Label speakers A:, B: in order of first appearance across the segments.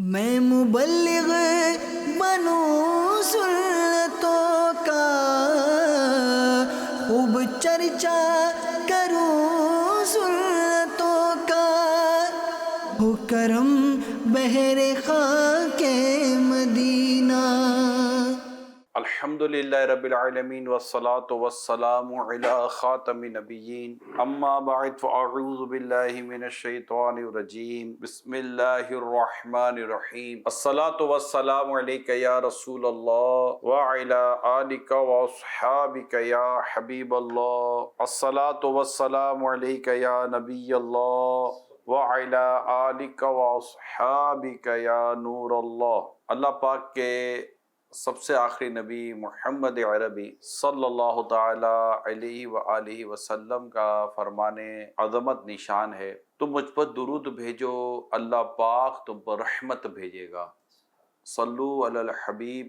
A: میں مبلغ بنوں سنتوں کا، خوب چرچا کروں سنتوں کا، ہو کرم بحر خاک مدینہ۔
B: الحمدللہ رب العالمین والصلاة والسلام علی خاتم النبیین، اما بعد فاعوذ باللہ من الشیطان الرجیم، بسم اللہ الرحمن الرحیم۔ الصلاة والسلام علیک یا رسول اللہ وعلی آلک واصحابک یا حبیب اللہ، الصلاة والسلام علیک یا نبی اللہ وعلی آلک واصحابک یا نور اللہ۔ اللہ پاک کے سب سے آخری نبی محمد عربی صلی اللہ تعالی علیہ وآلہ وسلم کا فرمان عظمت نشان ہے، تم مجھ پر درود بھیجو، اللہ پاک تم پر رحمت بھیجے گا۔ صلو علی الحبیب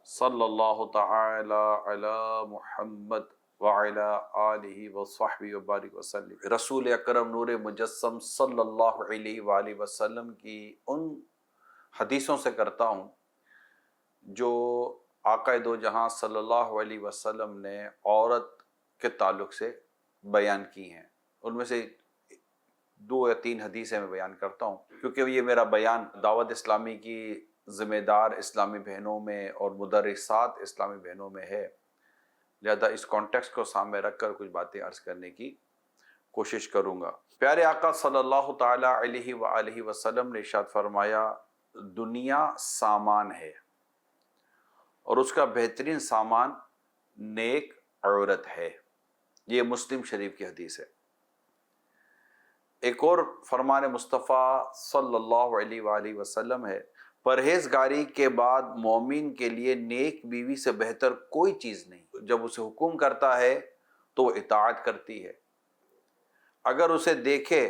B: صلی اللہ تعالی علی محمد وعلی آلہ وصحبہ وبارک وسلم۔ رسول اکرم نور مجسم صلی اللہ علیہ وآلہ وسلم کی ان حدیثوں سے کرتا ہوں جو آقا دو جہاں صلی اللہ علیہ وسلم نے عورت کے تعلق سے بیان کی ہیں۔ ان میں سے 2 یا 3 حدیثیں میں بیان کرتا ہوں، کیونکہ یہ میرا بیان دعوت اسلامی کی ذمہ دار اسلامی بہنوں میں اور مدرسات اسلامی بہنوں میں ہے، لہذا اس کانٹیکسٹ کو سامنے رکھ کر کچھ باتیں عرض کرنے کی کوشش کروں گا۔ پیارے آقا صلی اللہ تعالی علیہ وآلہ وسلم نے ارشاد فرمایا، دنیا سامان ہے اور اس کا بہترین سامان نیک عورت ہے۔ یہ مسلم شریف کی حدیث ہے۔ ایک اور فرمان مصطفیٰ صلی اللہ علیہ وآلہ وسلم ہے، پرہیزگاری کے بعد مومن کے لیے نیک بیوی سے بہتر کوئی چیز نہیں۔ جب اسے حکم کرتا ہے تو وہ اطاعت کرتی ہے، اگر اسے دیکھے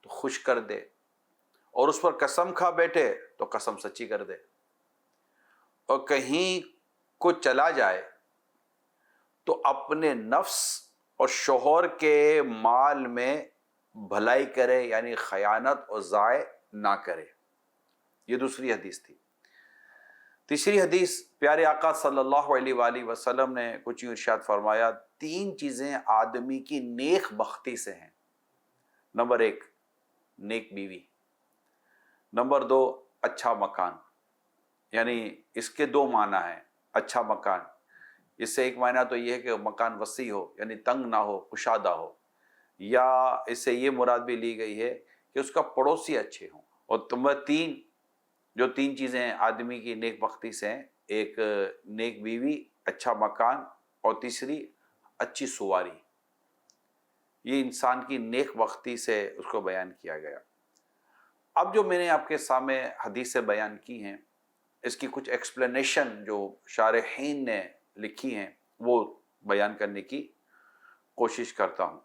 B: تو خوش کر دے، اور اس پر قسم کھا بیٹھے تو قسم سچی کر دے، اور کہیں کو چلا جائے تو اپنے نفس اور شوہر کے مال میں بھلائی کرے، یعنی خیانت اور ضائع نہ کرے۔ یہ دوسری حدیث تھی۔ تیسری حدیث، پیارے آقا صلی اللہ علیہ وآلہ وسلم نے کچھ یوں ارشاد فرمایا، 3 چیزیں آدمی کی نیک بختی سے ہیں۔ نمبر 1 نیک بیوی، نمبر 2 اچھا مکان، یعنی اس کے 2 معنی ہیں۔ اچھا مکان، اس سے ایک معنی تو یہ ہے کہ مکان وسیع ہو، یعنی تنگ نہ ہو، کشادہ ہو، یا اس سے یہ مراد بھی لی گئی ہے کہ اس کا پڑوسی اچھے ہوں۔ اور نمبر 3 جو 3 چیزیں آدمی کی نیک بختی سے ہیں، ایک نیک بیوی، اچھا مکان، اور تیسری اچھی سواری۔ یہ انسان کی نیک بختی سے اس کو بیان کیا گیا۔ اب جو میں نے آپ کے سامنے حدیثیں بیان کی ہیں، اس کی کچھ ایکسپلینیشن جو شارحین نے لکھی ہیں وہ بیان کرنے کی کوشش کرتا ہوں۔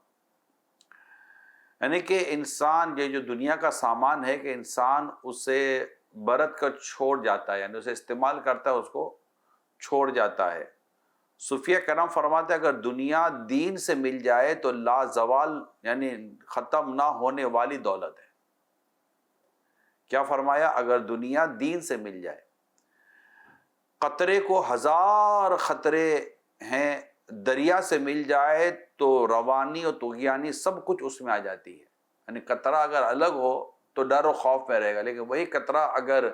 B: یعنی کہ انسان، یہ جو دنیا کا سامان ہے، کہ انسان اسے برت کر چھوڑ جاتا ہے، یعنی اسے استعمال کرتا ہے، اس کو چھوڑ جاتا ہے۔ صوفیہ کرام فرماتے ہیں، اگر دنیا دین سے مل جائے تو لا زوال، یعنی ختم نہ ہونے والی دولت ہے۔ کیا فرمایا؟ اگر دنیا دین سے مل جائے، قطرے کو 1000 خطرے ہیں، دریا سے مل جائے تو روانی اور طغیانی سب کچھ اس میں آ جاتی ہے۔ یعنی قطرہ اگر الگ ہو تو ڈر و خوف میں رہے گا، لیکن وہی قطرہ اگر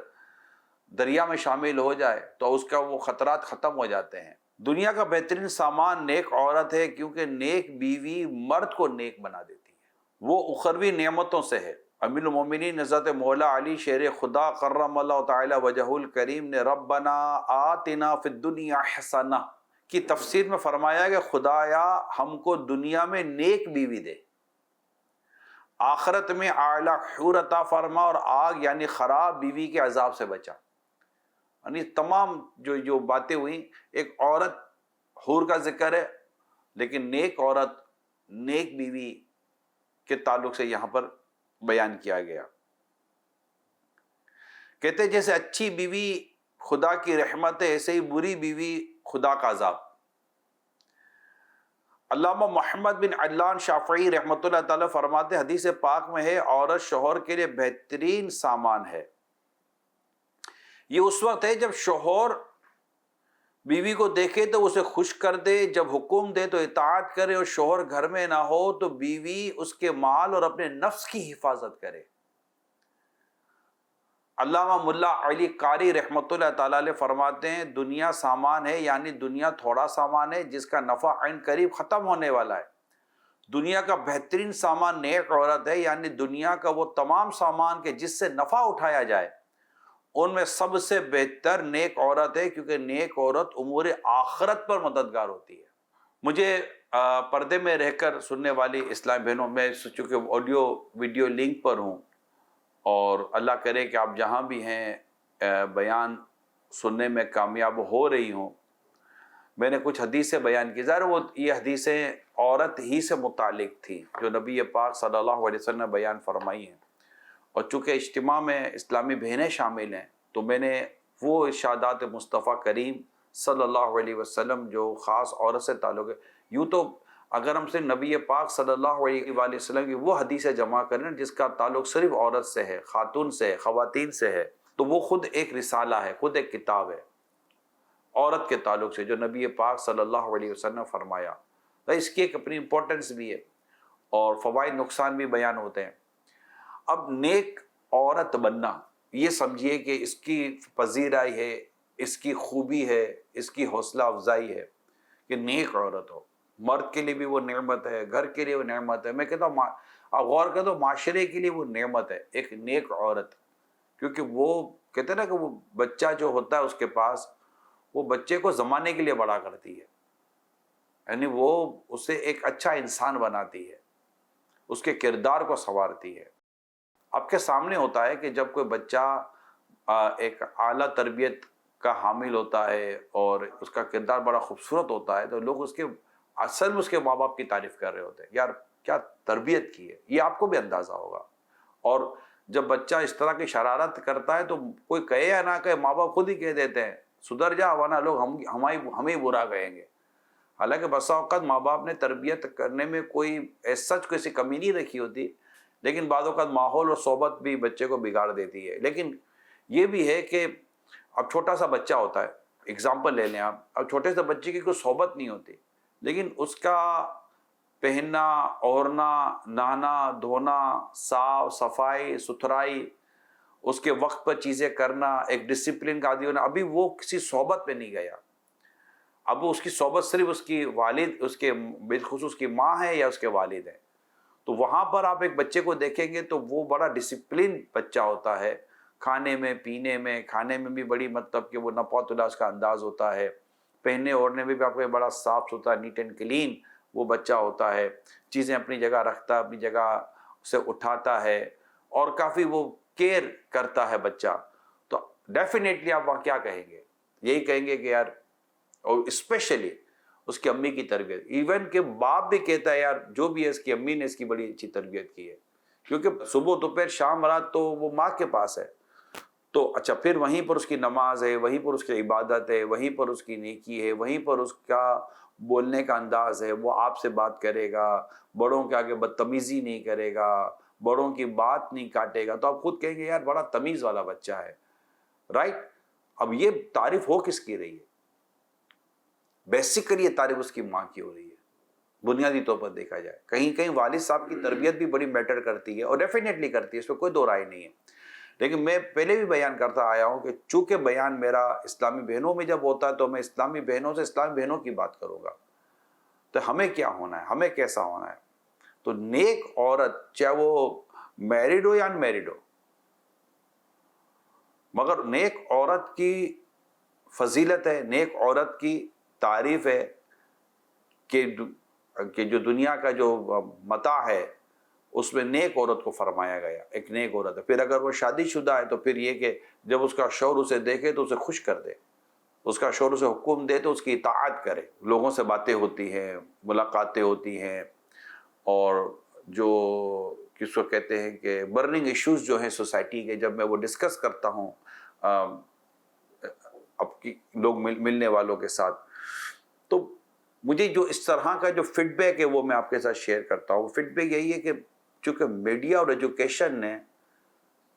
B: دریا میں شامل ہو جائے تو اس کا وہ خطرات ختم ہو جاتے ہیں۔ دنیا کا بہترین سامان نیک عورت ہے، کیونکہ نیک بیوی مرد کو نیک بنا دیتی ہے، وہ اخروی نعمتوں سے ہے۔ امیر المومنین حضرت مولا علی شیر خدا کرم اللہ تعالی وجہ الکریم نے ربنا آتنا فی الدنیا حسنہ کی تفسیر میں فرمایا کہ خدایا ہم کو دنیا میں نیک بیوی دے، آخرت میں اعلیٰ حور عطا فرما، اور آگ یعنی خراب بیوی کے عذاب سے بچا۔ یعنی تمام جو باتیں ہوئیں، ایک عورت حور کا ذکر ہے، لیکن نیک عورت، نیک بیوی کے تعلق سے یہاں پر بیان کیا گیا۔ کہتے جیسے اچھی بیوی خدا کی رحمت ہے، ایسے ہی بری بیوی خدا کا عذاب۔ علامہ محمد بن علان شافعی رحمۃ اللہ تعالی فرماتے، حدیث پاک میں ہے، عورت شوہر کے لیے بہترین سامان ہے، یہ اس وقت ہے جب شوہر بیوی کو دیکھے تو اسے خوش کر دے، جب حکم دے تو اطاعت کرے، اور شوہر گھر میں نہ ہو تو بیوی اس کے مال اور اپنے نفس کی حفاظت کرے۔ علامہ ملا علی قاری رحمۃ اللہ تعالیٰ علیہ فرماتے ہیں دنیا سامان ہے، یعنی دنیا تھوڑا سامان ہے جس کا نفع عین قریب ختم ہونے والا ہے۔ دنیا کا بہترین سامان نیک عورت ہے، یعنی دنیا کا وہ تمام سامان کہ جس سے نفع اٹھایا جائے ان میں سب سے بہتر نیک عورت ہے، کیونکہ نیک عورت امور آخرت پر مددگار ہوتی ہے۔ مجھے پردے میں رہ کر سننے والی اسلام بہنوں، میں چونکہ آڈیو ویڈیو لنک پر ہوں، اور اللہ کرے کہ آپ جہاں بھی ہیں بیان سننے میں کامیاب ہو رہی ہوں، میں نے کچھ حدیثیں بیان کی، ظاہر وہ یہ حدیثیں عورت ہی سے متعلق تھیں جو نبی پاک صلی اللہ علیہ وسلم نے بیان فرمائی ہیں، اور چونکہ اجتماع میں اسلامی بہنیں شامل ہیں تو میں نے وہ ارشادات مصطفیٰ کریم صلی اللہ علیہ وسلم جو خاص عورت سے تعلق ہے، یوں تو اگر ہم صرف نبی پاک صلی اللہ علیہ وآلہ وسلم کی وہ حدیثیں جمع کریں جس کا تعلق صرف عورت سے ہے، خاتون سے ہے، خواتین سے ہے، تو وہ خود ایک رسالہ ہے، خود ایک کتاب ہے عورت کے تعلق سے جو نبی پاک صلی اللہ علیہ وسلم نے فرمایا۔ تو اس کی ایک اپنی امپورٹنس بھی ہے اور فوائد نقصان بھی بیان ہوتے ہیں۔ اب نیک عورت بننا، یہ سمجھیے کہ اس کی پذیرائی ہے، اس کی خوبی ہے، اس کی حوصلہ افزائی ہے کہ نیک عورت ہو۔ مرد کے لیے بھی وہ نعمت ہے، گھر کے لیے وہ نعمت ہے، میں کہتا ہوں آپ غور کریں تو معاشرے کے لیے وہ نعمت ہے ایک نیک عورت، کیونکہ وہ کہتے ہیں نا کہ وہ بچہ جو ہوتا ہے اس کے پاس، وہ بچے کو زمانے کے لیے بڑا کرتی ہے، یعنی وہ اسے ایک اچھا انسان بناتی ہے، اس کے کردار کو سنوارتی ہے۔ آپ کے سامنے ہوتا ہے کہ جب کوئی بچہ ایک اعلیٰ تربیت کا حامل ہوتا ہے اور اس کا کردار بڑا خوبصورت ہوتا ہے تو لوگ اس کے اصل میں اس کے ماں باپ کی تعریف کر رہے ہوتے ہیں، یار کیا تربیت کی ہے، یہ آپ کو بھی اندازہ ہوگا۔ اور جب بچہ اس طرح کی شرارت کرتا ہے تو کوئی کہے یا نہ کہے ماں باپ خود ہی کہہ دیتے ہیں سدھر جا ورنہ لوگ ہمیں برا کہیں گے۔ حالانکہ بسا اوقات ماں باپ نے تربیت کرنے میں کوئی سچ کسی کمی نہیں رکھی ہوتی، لیکن بعض اوقات ماحول اور صحبت بھی بچے کو بگاڑ دیتی ہے۔ لیکن یہ بھی ہے کہ اب چھوٹا سا بچہ ہوتا ہے، اگزامپل لے لیں آپ، اب چھوٹے سے بچے کی کوئی صحبت نہیں ہوتی، لیکن اس کا پہننا، اوڑھنا، نہانا، دھونا، صاف صفائی ستھرائی، اس کے وقت پر چیزیں کرنا، ایک ڈسپلن کا عادی ہونا، ابھی وہ کسی صحبت پہ نہیں گیا، اب اس کی صحبت صرف اس کی والد، اس کے بالخصوص کی ماں ہے یا اس کے والد ہے، تو وہاں پر آپ ایک بچے کو دیکھیں گے تو وہ بڑا ڈسپلن بچہ ہوتا ہے، کھانے میں، پینے میں، کھانے میں بھی بڑی مطلب کہ وہ نپوت اللہ اس کا انداز ہوتا ہے، پہننے اوڑھنے میں بھی آپ کو بڑا صاف ستھرا نیٹ اینڈ کلین وہ بچہ ہوتا ہے، چیزیں اپنی جگہ رکھتا ہے، اپنی جگہ سے اٹھاتا ہے، اور کافی وہ کیئر کرتا ہے بچہ، تو ڈیفینیٹلی آپ وہاں کیا کہیں گے؟ یہی کہیں گے کہ یار، اور اسپیشلی اس کی امی کی تربیت، ایون کہ باپ بھی کہتا ہے یار جو بھی ہے اس کی امی نے اس کی بڑی اچھی تربیت کی ہے، کیونکہ صبح دوپہر شام رات تو وہ ماں کے پاس ہے، تو اچھا پھر وہیں پر اس کی نماز ہے، وہیں پر اس کی عبادت ہے، وہیں پر اس کی نیکی ہے، وہیں پر اس کا بولنے کا انداز ہے، وہ آپ سے بات کرے گا، بڑوں کے آگے بدتمیزی نہیں کرے گا، بڑوں کی بات نہیں کاٹے گا، تو آپ خود کہیں گے یار بڑا تمیز والا بچہ ہے، رائٹ؟ اب یہ تعریف ہو کس کی رہی ہے؟ بیسیکلی یہ تعریف اس کی ماں کی ہو رہی ہے، بنیادی طور پر دیکھا جائے، کہیں کہیں والد صاحب کی تربیت بھی بڑی میٹر کرتی ہے، اور ڈیفینیٹلی کرتی ہے، اس پہ کوئی دو رائے نہیں ہے، لیکن میں پہلے بھی بیان کرتا آیا ہوں کہ چونکہ بیان میرا اسلامی بہنوں میں جب ہوتا ہے تو میں اسلامی بہنوں سے اسلامی بہنوں کی بات کروں گا، تو ہمیں کیا ہونا ہے، ہمیں کیسا ہونا ہے؟ تو نیک عورت چاہے وہ میرڈ ہو یا ان میرڈ ہو، مگر نیک عورت کی فضیلت ہے، نیک عورت کی تعریف ہے کہ جو دنیا کا جو متاع ہے اس میں نیک عورت کو فرمایا گیا، ایک نیک عورت ہے۔ پھر اگر وہ شادی شدہ ہے تو پھر یہ کہ جب اس کا شوہر اسے دیکھے تو اسے خوش کر دے، اس کا شوہر اسے حکم دے تو اس کی اطاعت کرے، لوگوں سے باتیں ہوتی ہیں، ملاقاتیں ہوتی ہیں، اور جو کس کو کہتے ہیں کہ برننگ ایشوز جو ہیں سوسائٹی کے، جب میں وہ ڈسکس کرتا ہوں اب کی لوگ ملنے والوں کے ساتھ، تو مجھے جو اس طرح کا جو فیڈ بیک ہے وہ میں آپ کے ساتھ شیئر کرتا ہوں۔ فیڈ بیک یہی ہے کہ چونکہ میڈیا اور ایجوکیشن نے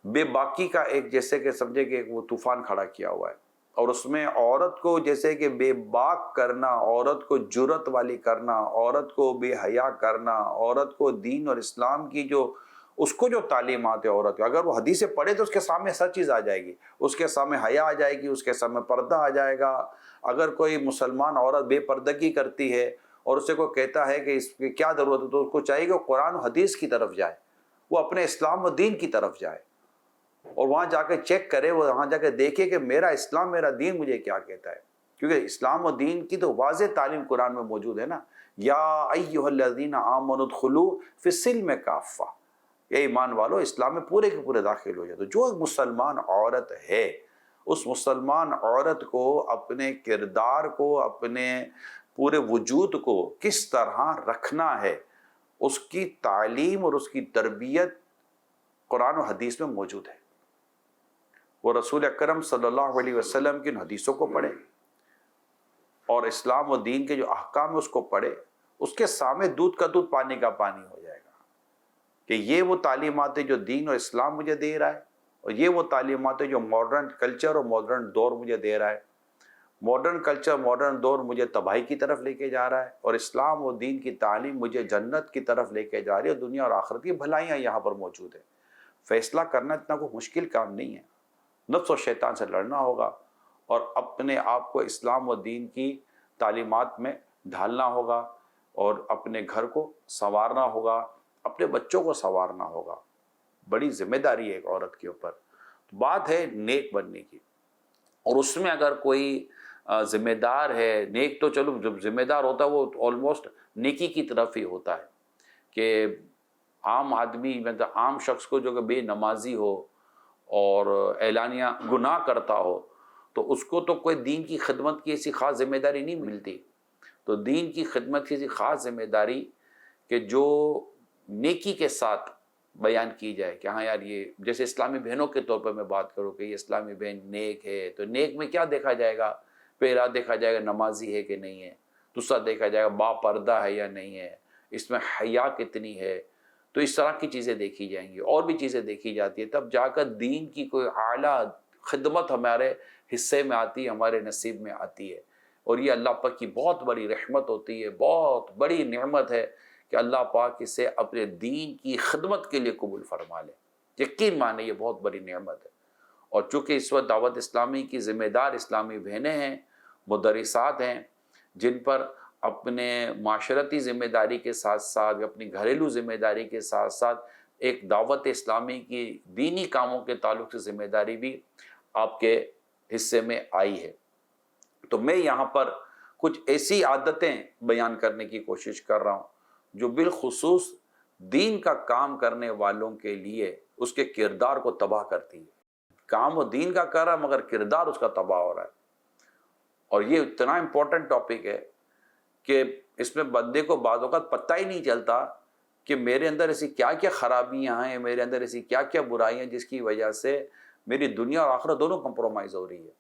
B: بے باکی کا ایک جیسے کہ سمجھے کہ وہ طوفان کھڑا کیا ہوا ہے، اور اس میں عورت کو جیسے کہ بے باک کرنا، عورت کو جرت والی کرنا، عورت کو بے حیا کرنا، عورت کو دین اور اسلام کی جو اس کو جو تعلیمات ہے عورت کو، اگر وہ حدیثیں پڑھے تو اس کے سامنے ہر چیز آ جائے گی، اس کے سامنے حیا آ جائے گی، اس کے سامنے پردہ آ جائے گا۔ اگر کوئی مسلمان عورت بے پردگی کرتی ہے اور اسے کوئی کہتا ہے کہ اس کی کیا ضرورت ہے، تو اس کو چاہیے کہ وہ قرآن و حدیث کی طرف جائے، وہ اپنے اسلام و دین کی طرف جائے، اور وہاں جا کے چیک کرے، وہ وہاں جا کے دیکھے کہ میرا اسلام، میرا دین مجھے کیا کہتا ہے، کیونکہ اسلام و دین کی تو واضح تعلیم قرآن میں موجود ہے نا، یا ایھا الذین آمنوا ادخلوا فی السلم کافہ، اے ایمان والو اسلام میں پورے کے پورے داخل ہو جائے۔ تو جو ایک مسلمان عورت ہے، اس مسلمان عورت کو اپنے کردار کو، اپنے پورے وجود کو کس طرح رکھنا ہے، اس کی تعلیم اور اس کی تربیت قرآن و حدیث میں موجود ہے۔ وہ رسول اکرم صلی اللہ علیہ وسلم کی ان حدیثوں کو پڑھے اور اسلام و دین کے جو احکام ہیں اس کو پڑھے، اس کے سامنے دودھ کا دودھ پانی کا پانی ہو جائے گا کہ یہ وہ تعلیمات ہیں جو دین اور اسلام مجھے دے رہا ہے، اور یہ وہ تعلیمات ہیں جو ماڈرن کلچر اور ماڈرن دور مجھے دے رہا ہے۔ ماڈرن کلچر، ماڈرن دور مجھے تباہی کی طرف لے کے جا رہا ہے، اور اسلام و دین کی تعلیم مجھے جنت کی طرف لے کے جا رہی ہے، دنیا اور آخرت کی بھلائیاں یہاں پر موجود ہیں۔ فیصلہ کرنا اتنا کوئی مشکل کام نہیں ہے، نفس و شیطان سے لڑنا ہوگا اور اپنے آپ کو اسلام و دین کی تعلیمات میں ڈھالنا ہوگا، اور اپنے گھر کو سنوارنا ہوگا، اپنے بچوں کو سنوارنا ہوگا۔ بڑی ذمہ داری ہے ایک عورت کے اوپر۔ بات ہے نیک بننے کی، اور اس میں اگر کوئی ذمہ دار ہے، نیک تو چلو جب ذمہ دار ہوتا ہے وہ آلموسٹ نیکی کی طرف ہی ہوتا ہے، کہ عام آدمی مطلب عام شخص کو جو کہ بے نمازی ہو اور اعلانیہ گناہ کرتا ہو، تو اس کو تو کوئی دین کی خدمت کی ایسی خاص ذمہ داری نہیں ملتی۔ تو دین کی خدمت کی ایسی خاص ذمہ داری کہ جو نیکی کے ساتھ بیان کی جائے کہ ہاں یار، یہ جیسے اسلامی بہنوں کے طور پر میں بات کروں کہ یہ اسلامی بہن نیک ہے، تو نیک میں کیا دیکھا جائے گا؟ پہلا دیکھا جائے گا نمازی ہے کہ نہیں ہے، دوسرا دیکھا جائے گا با پردہ ہے یا نہیں ہے، اس میں حیا کتنی ہے، تو اس طرح کی چیزیں دیکھی جائیں گی، اور بھی چیزیں دیکھی جاتی ہے، تب جا کر دین کی کوئی اعلیٰ خدمت ہمارے حصے میں آتی ہے، ہمارے نصیب میں آتی ہے۔ اور یہ اللہ پاک کی بہت بڑی رحمت ہوتی ہے، بہت بڑی نعمت ہے کہ اللہ پاک اسے اپنے دین کی خدمت کے لیے قبول فرما لے۔ یقین مانے یہ بہت بڑی نعمت ہے۔ اور چونکہ اس وقت دعوت اسلامی کی ذمہ دار اسلامی بہنیں ہیں، مدرسات ہیں، جن پر اپنے معاشرتی ذمہ داری کے ساتھ ساتھ، اپنی گھریلو ذمہ داری کے ساتھ ساتھ ایک دعوت اسلامی کی دینی کاموں کے تعلق سے ذمہ داری بھی آپ کے حصے میں آئی ہے۔ تو میں یہاں پر کچھ ایسی عادتیں بیان کرنے کی کوشش کر رہا ہوں جو بالخصوص دین کا کام کرنے والوں کے لیے اس کے کردار کو تباہ کرتی ہے۔ کام وہ دین کا کر رہا ہے مگر کردار اس کا تباہ ہو رہا ہے، اور یہ اتنا امپورٹنٹ ٹاپک ہے کہ اس میں بندے کو بعض اوقات پتہ ہی نہیں چلتا کہ میرے اندر ایسی کیا کیا خرابیاں ہیں، میرے اندر ایسی کیا کیا برائیاں جس کی وجہ سے میری دنیا اور آخرت دونوں کمپرومائز ہو رہی ہے۔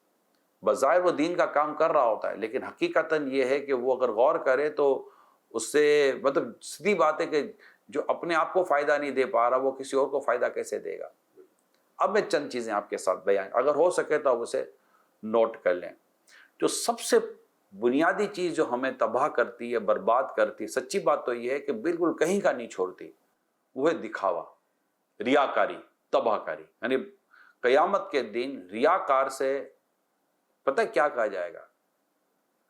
B: بظاہر وہ دین کا کام کر رہا ہوتا ہے، لیکن حقیقتاً یہ ہے کہ وہ اگر غور کرے تو اس سے مطلب سیدھی بات ہے کہ جو اپنے آپ کو فائدہ نہیں دے پا رہا وہ کسی اور کو فائدہ کیسے دے گا۔ اب میں چند چیزیں آپ کے ساتھ بیان، اگر ہو سکے تو آپ اسے نوٹ کر لیں۔ جو سب سے بنیادی چیز جو ہمیں تباہ کرتی ہے، برباد کرتی ہے، سچی بات تو یہ ہے کہ بالکل کہیں کا نہیں چھوڑتی، وہ ہے دکھاوا، ریاکاری، تباہ کاری۔ یعنی قیامت کے دن ریاکار سے پتہ کیا کہا جائے گا؟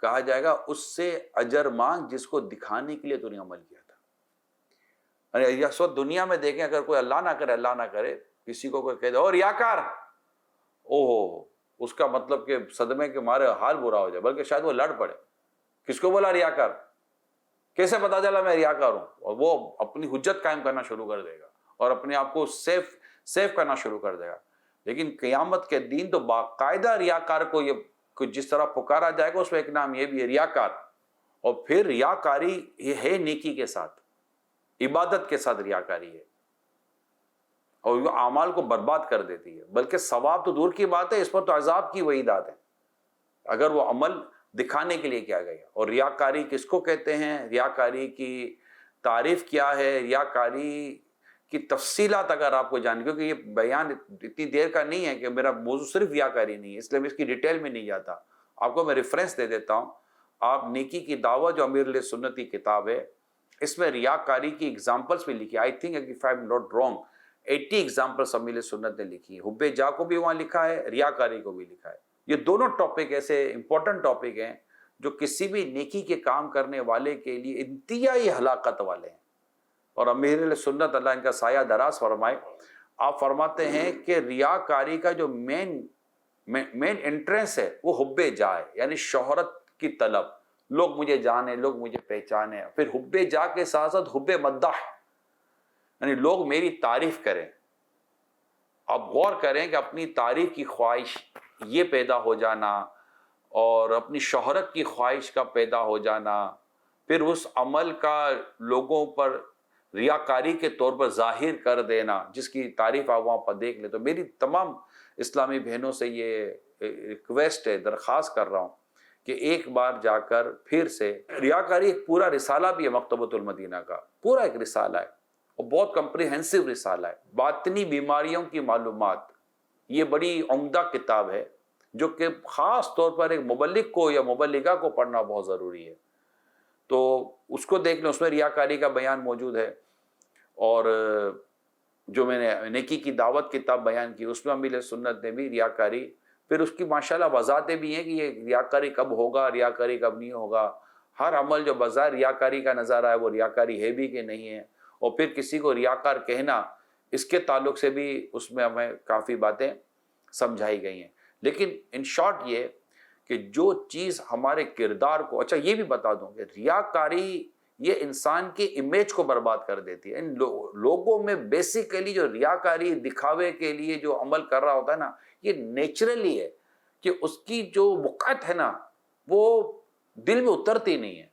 B: کہا جائے گا اس سے اجر مانگ جس کو دکھانے کے لیے تو نے عمل کیا تھا۔ یعنی اس وقت دنیا میں دیکھیں، اگر کوئی اللہ نہ کرے کسی کو کوئی کہہ دے اور ریاکار، او ہو، اس کا مطلب کہ صدمے کے مارے حال برا ہو جائے، بلکہ شاید وہ لڑ پڑے۔ کس کو بولا ریاکار؟ کیسے پتا چلا میں ریاکار ہوں؟ اور وہ اپنی حجت قائم کرنا شروع کر دے گا اور اپنے آپ کو سیف کرنا شروع کر دے گا۔ لیکن قیامت کے دن تو باقاعدہ ریاکار کو یہ جس طرح پکارا جائے گا، اس میں ایک نام یہ بھی ہے ریاکار۔ اور پھر ریاکاری یہ ہے نیکی کے ساتھ، عبادت کے ساتھ ریاکاری ہے، اور یہ اعمال کو برباد کر دیتی ہے، بلکہ ثواب تو دور کی بات ہے، اس پر تو عذاب کی وعیدات ہیں اگر وہ عمل دکھانے کے لیے کیا گیا۔ اور ریاکاری کس کو کہتے ہیں؟ ریاکاری کی تعریف کیا ہے؟ ریاکاری کی تفصیلات اگر آپ کو جانیں، کیونکہ یہ بیان اتنی دیر کا نہیں ہے کہ میرا موضوع صرف ریاکاری نہیں ہے، اس لیے میں اس کی ڈیٹیل میں نہیں جاتا. آپ کو میں ریفرنس دے دیتا ہوں. آپ نیکی کی دعوت جو امیر علیہ سنت کی کتاب ہے، اس میں ریاکاری کی اگزامپلس بھی لکھی. I think if I am not wrong 80 examples امیر علیہ سنت نے لکھی. حب جا کو بھی وہاں لکھا ہے، ریاکاری کو بھی لکھا ہے. یہ دونوں ٹاپک ایسے امپورٹنٹ ٹاپک ہیں جو کسی بھی نیکی کے کام کرنے والے کے لیے انتہائی ہلاکت والے ہیں. اور امیر علیہ سنت اللہ ان کا سایہ دراز فرمائے، آپ فرماتے ہیں کہ ریاکاری کا جو مین انٹرنس ہے وہ حب جا ہے، یعنی شہرت کی طلب، لوگ مجھے جانے، لوگ مجھے پہچانے. پھر حب جا کے ساتھ ساتھ حب مدح، یعنی لوگ میری تعریف کریں. آپ غور کریں کہ اپنی تعریف کی خواہش یہ پیدا ہو جانا اور اپنی شہرت کی خواہش کا پیدا ہو جانا، پھر اس عمل کا لوگوں پر ریاکاری کے طور پر ظاہر کر دینا جس کی تعریف آپ وہاں پر دیکھ لیں. تو میری تمام اسلامی بہنوں سے یہ ریکویسٹ ہے، درخواست کر رہا ہوں کہ ایک بار جا کر پھر سے ریاکاری ایک پورا رسالہ بھی ہے مکتبۃ المدینہ کا، پورا ایک رسالہ ہے اور بہت کمپریہنسو رسالہ ہے. باطنی بیماریوں کی معلومات، یہ بڑی عمدہ کتاب ہے جو کہ خاص طور پر ایک مبلغ کو یا مبلغہ کو پڑھنا بہت ضروری ہے. تو اس کو دیکھ لیں، اس میں ریاکاری کا بیان موجود ہے. اور جو میں نے نیکی کی دعوت کتاب بیان کی اس میں امیر سنت نے بھی ریاکاری، پھر اس کی ماشاءاللہ وضاحتیں بھی ہیں کہ یہ ریاکاری کب ہوگا، ریاکاری کب نہیں ہوگا. ہر عمل جو بظاہر ریاکاری کا نظر آئے وہ ریاکاری ہے بھی کہ نہیں ہے، اور پھر کسی کو ریاکار کہنا اس کے تعلق سے بھی اس میں ہمیں کافی باتیں سمجھائی گئی ہیں. لیکن ان شارٹ یہ کہ جو چیز ہمارے کردار کو، اچھا یہ بھی بتا دوں کہ ریاکاری یہ انسان کی امیج کو برباد کر دیتی ہے. ان لوگوں میں بیسیکلی جو ریاکاری دکھاوے کے لیے جو عمل کر رہا ہوتا ہے نا، یہ نیچرلی ہے کہ اس کی جو وقعت ہے نا وہ دل میں اترتی نہیں ہے.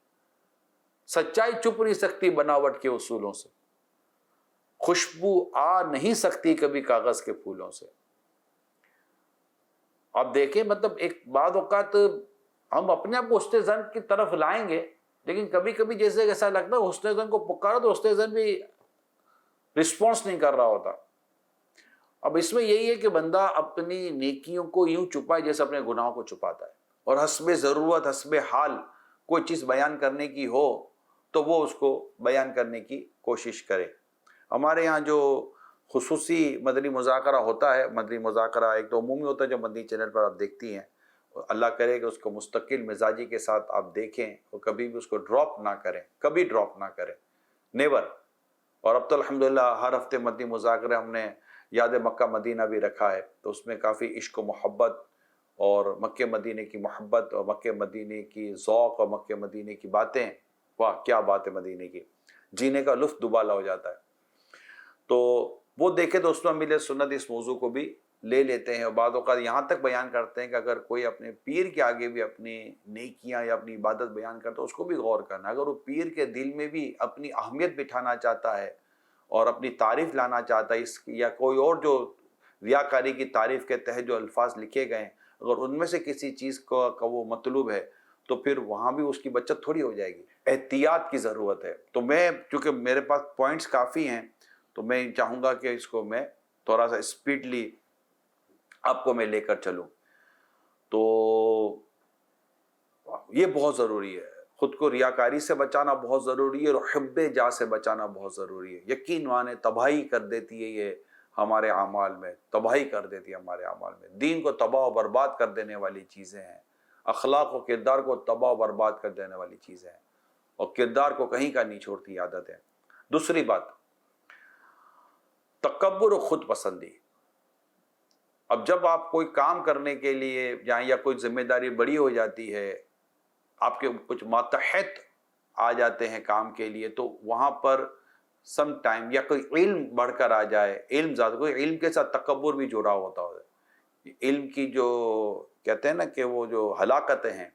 B: سچائی چھپ نہیں سکتی بناوٹ کے اصولوں سے، خوشبو آ نہیں سکتی کبھی کاغذ کے پھولوں سے. آپ دیکھیں مطلب ایک بعض اوقات ہم اپنے آپ کو حسن ظن کی طرف لائیں گے، لیکن کبھی کبھی جیسے ایسا لگتا ہے حسن ظن کو پکارا تو حسن ظن بھی رسپانس نہیں کر رہا ہوتا. اب اس میں یہی ہے کہ بندہ اپنی نیکیوں کو یوں چھپائے جیسے اپنے گناہوں کو چھپاتا ہے، اور حسب ضرورت حسب حال کوئی چیز بیان کرنے کی ہو تو وہ اس کو بیان کرنے کی کوشش کرے. ہمارے یہاں جو خصوصی مدنی مذاکرہ ہوتا ہے، مدنی مذاکرہ ایک تو عمومی ہوتا ہے جو مدنی چینل پر آپ دیکھتی ہیں، اللہ کرے کہ اس کو مستقل مزاجی کے ساتھ آپ دیکھیں اور کبھی بھی اس کو ڈراپ نہ کریں، کبھی ڈراپ نہ کریں، نیور. اور اب تو الحمدللہ ہر ہفتے مدنی مذاکرے ہم نے یاد مکہ مدینہ بھی رکھا ہے، تو اس میں کافی عشق و محبت اور مکہ مدینے کی محبت اور مکہ مدینے کی ذوق اور مکہ مدینے کی باتیں، واہ کیا بات ہے مدینے کی، جینے کا لطف دوبالا ہو جاتا ہے. تو وہ دیکھے تو اس میں امیر سنت اس موضوع کو بھی لے لیتے ہیں، اور بعض اوقات یہاں تک بیان کرتے ہیں کہ اگر کوئی اپنے پیر کے آگے بھی اپنی نیکیاں یا اپنی عبادت بیان کرتا ہے اس کو بھی غور کرنا. اگر وہ پیر کے دل میں بھی اپنی اہمیت بٹھانا چاہتا ہے اور اپنی تعریف لانا چاہتا ہے، اس یا کوئی اور جو ریاکاری کی تعریف کے تحت جو الفاظ لکھے گئے ہیں اگر ان میں سے کسی چیز کا وہ مطلوب ہے تو پھر وہاں بھی اس کی بچت تھوڑی ہو جائے گی. احتیاط کی ضرورت ہے. تو میں چونکہ میرے پاس پوائنٹس کافی ہیں تو میں چاہوں گا کہ اس کو میں تھوڑا سا اسپیڈلی آپ کو میں لے کر چلوں. تو یہ بہت ضروری ہے، خود کو ریاکاری سے بچانا بہت ضروری ہے اور حب جا سے بچانا بہت ضروری ہے. یقین مانے تباہی کر دیتی ہے، یہ ہمارے اعمال میں تباہی کر دیتی ہے، ہمارے اعمال میں دین کو تباہ و برباد کر دینے والی چیزیں ہیں، اخلاق و کردار کو تباہ و برباد کر دینے والی چیزیں ہیں، اور کردار کو کہیں کا نہیں چھوڑتی عادت ہے. دوسری بات، تکبر و خود پسندی. اب جب آپ کوئی کام کرنے کے لیے جائیں یا کوئی ذمہ داری بڑی ہو جاتی ہے، آپ کے کچھ ماتحت آ جاتے ہیں کام کے لیے، تو وہاں پر سم ٹائم یا کوئی علم بڑھ کر آ جائے، علم زیادہ، کوئی علم کے ساتھ تکبر بھی جڑا ہوتا ہے. علم کی جو کہتے ہیں نا کہ وہ جو ہلاکتیں ہیں،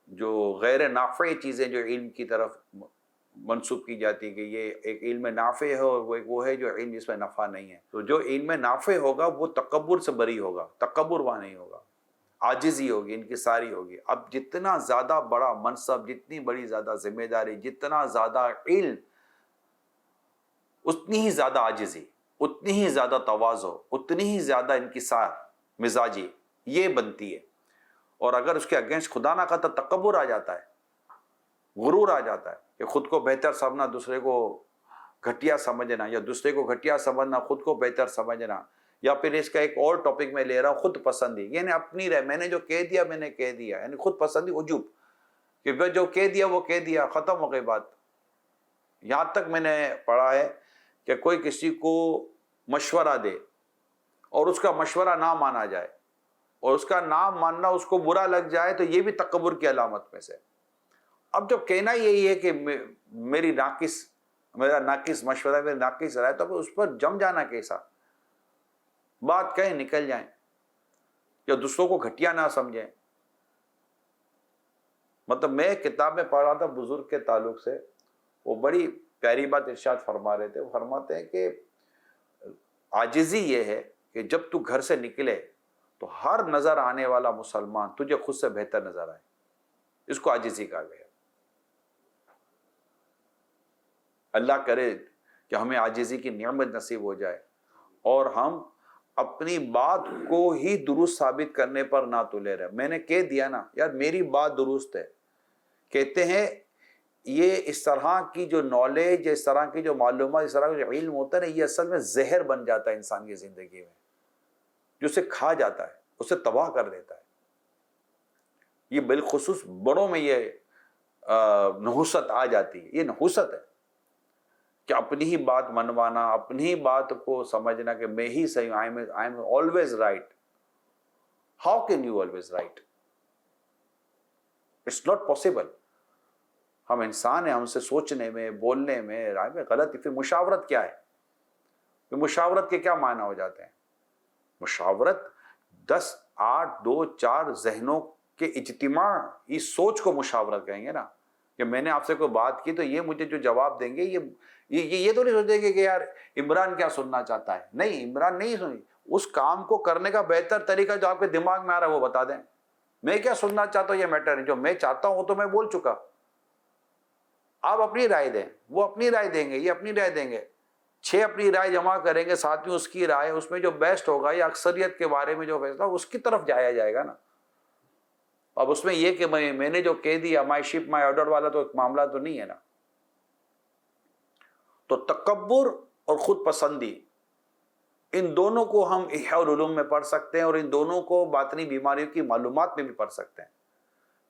B: جو غیر نافع چیزیں جو علم کی طرف منسوب کی جاتی ہے کہ یہ ایک علم نافع ہے اور وہ ہے جو علم جس میں نفع نہیں ہے. تو جو علم نافع ہوگا وہ تکبر سے بری ہوگا، تکبر وہاں نہیں ہوگا، عاجزی ہوگی، انکساری ہوگی. اب جتنا زیادہ بڑا منصب، جتنی بڑی زیادہ ذمہ داری، جتنا زیادہ علم اتنی ہی زیادہ عاجزی، اتنی ہی زیادہ تواضع، اتنی ہی زیادہ انکسار مزاجی یہ بنتی ہے۔ اور اگر اس کے اگینسٹ خدا نہ خواستہ تکبر آ جاتا ہے، غرور آ جاتا ہے کہ خود کو بہتر سمجھنا، دوسرے کو گھٹیا سمجھنا، یا دوسرے کو گھٹیا سمجھنا خود کو بہتر سمجھنا، یا پھر اس کا ایک اور ٹاپک میں لے رہا ہوں خود پسندی، یعنی اپنی رہے، میں نے جو کہہ دیا میں نے کہہ دیا، یعنی خود پسندی، عجوب کہ میں جو کہہ دیا وہ کہہ دیا، ختم ہو گئی بات۔ یہاں تک میں نے پڑھا ہے کہ کوئی کسی کو مشورہ دے اور اس کا مشورہ نہ مانا جائے، اور اس کا نہ ماننا اس کو برا لگ جائے، تو یہ بھی تکبر کی علامت میں سے۔ اب جب کہنا یہی ہے کہ میرا ناقص مشورہ، میرا ناقص رائے، تو اس پر جم جانا کیسا؟ بات کہیں نکل جائیں یا دوسروں کو گھٹیا نہ سمجھیں۔ مطلب میں کتاب میں پڑھ رہا تھا بزرگ کے تعلق سے، وہ بڑی پیاری بات ارشاد فرما رہے تھے۔ وہ فرماتے ہیں کہ عاجزی یہ ہے کہ جب تو گھر سے نکلے تو ہر نظر آنے والا مسلمان تجھے خود سے بہتر نظر آئے، اس کو عاجزی کہا گیا۔ اللہ کرے کہ ہمیں عاجزی کی نعمت نصیب ہو جائے، اور ہم اپنی بات کو ہی درست ثابت کرنے پر نہ تلے رہے۔ میں نے کہہ دیا نا یار میری بات درست ہے، کہتے ہیں یہ اس طرح کی جو نالج، اس طرح کی جو معلومات، اس طرح کا جو علم ہوتا ہے نا، یہ اصل میں زہر بن جاتا ہے انسان کی زندگی میں، جو اسے کھا جاتا ہے، اسے تباہ کر دیتا ہے۔ یہ بالخصوص بڑوں میں یہ نحوست آ جاتی ہے، یہ نحوست ہے کہ اپنی ہی بات منوانا، اپنی ہی بات کو سمجھنا کہ میں ہی صحیح ہوں، I am always right. How can you always right? It's not possible. ہم انسان ہیں، ہم سے سوچنے میں، بولنے میں، رائے میں غلطی۔ پھر مشاورت کیا ہے؟ پھر مشاورت کے کیا معنی ہو جاتے ہیں؟ مشاورت 10، 8، 2، 4 ذہنوں کے اجتماع، اس سوچ کو مشاورت کہیں گے نا، کہ میں نے آپ سے کوئی بات کی تو یہ مجھے جو جواب دیں گے، یہ تو نہیں سوچیں گے کہ یار عمران کیا سننا چاہتا ہے۔ نہیں، عمران نہیں سنی، اس کام کو کرنے کا بہتر طریقہ جو آپ کے دماغ میں آ رہا ہے وہ بتا دیں۔ میں کیا سننا چاہتا ہوں یہ میٹر نہیں، جو میں چاہتا ہوں وہ تو میں بول چکا۔ آپ اپنی رائے دیں، وہ اپنی رائے دیں گے، یہ اپنی رائے دیں گے، 6 اپنی رائے جمع کریں گے، ساتھ میں اس کی رائے، اس میں جو بیسٹ ہوگا یا اکثریت کے بارے میں جو فیصلہ اس کی طرف جایا جائے گا نا۔ اب اس میں یہ کہ میں نے جو کہہ دیا، مائی شپ مائی آرڈر والا تو ایک معاملہ تو نہیں ہے نا۔ تو تکبر اور خود پسندی، ان دونوں کو ہم احیاء العلوم میں پڑھ سکتے ہیں، اور ان دونوں کو باطنی بیماریوں کی معلومات میں بھی پڑھ سکتے ہیں۔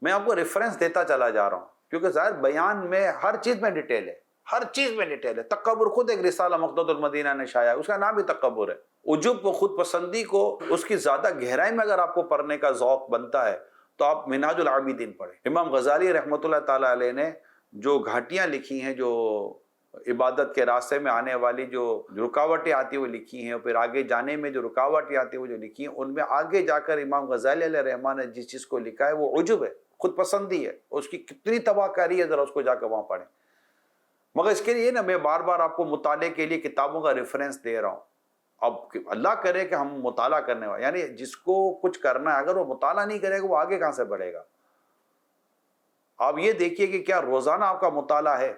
B: میں آپ کو ریفرنس دیتا چلا جا رہا ہوں، کیونکہ ظاہر بیان میں ہر چیز میں ڈیٹیل ہے، ہر چیز میں ڈیٹیل ہے۔ تکبر خود ایک رسالہ مقدمۃ المدینہ نے شائع ہے، اس کا نام بھی تکبر ہے۔ عجب و خود پسندی کو اس کی زیادہ گہرائی میں اگر آپ کو پڑھنے کا ذوق بنتا ہے تو آپ منہاج العابدین پڑھیں۔ امام غزالی رحمۃ اللہ تعالیٰ علیہ نے جو گھاٹیاں لکھی ہیں، جو عبادت کے راستے میں آنے والی جو رکاوٹیں آتی ہیں وہ لکھی ہیں، اور پھر آگے جانے میں جو رکاوٹیں آتی ہیں وہ جو لکھی ہیں، ان میں آگے جا کر امام غزالی علیہ الرحمٰن نے جس چیز کو لکھا ہے وہ عجب ہے، خود پسندی ہے، اس کی کتنی تباہ کاری ہے، ذرا اس کو جا کر وہاں پڑھیں۔ مگر اس کے لیے نا میں بار بار آپ کو مطالعے کے لیے کتابوں کا ریفرنس دے رہا ہوں۔ اب اللہ کرے کہ ہم مطالعہ کرنے والے، یعنی جس کو کچھ کرنا ہے، اگر وہ مطالعہ نہیں کرے گا وہ آگے کہاں سے بڑھے گا؟ آپ یہ دیکھیے کہ کیا روزانہ آپ کا مطالعہ ہے،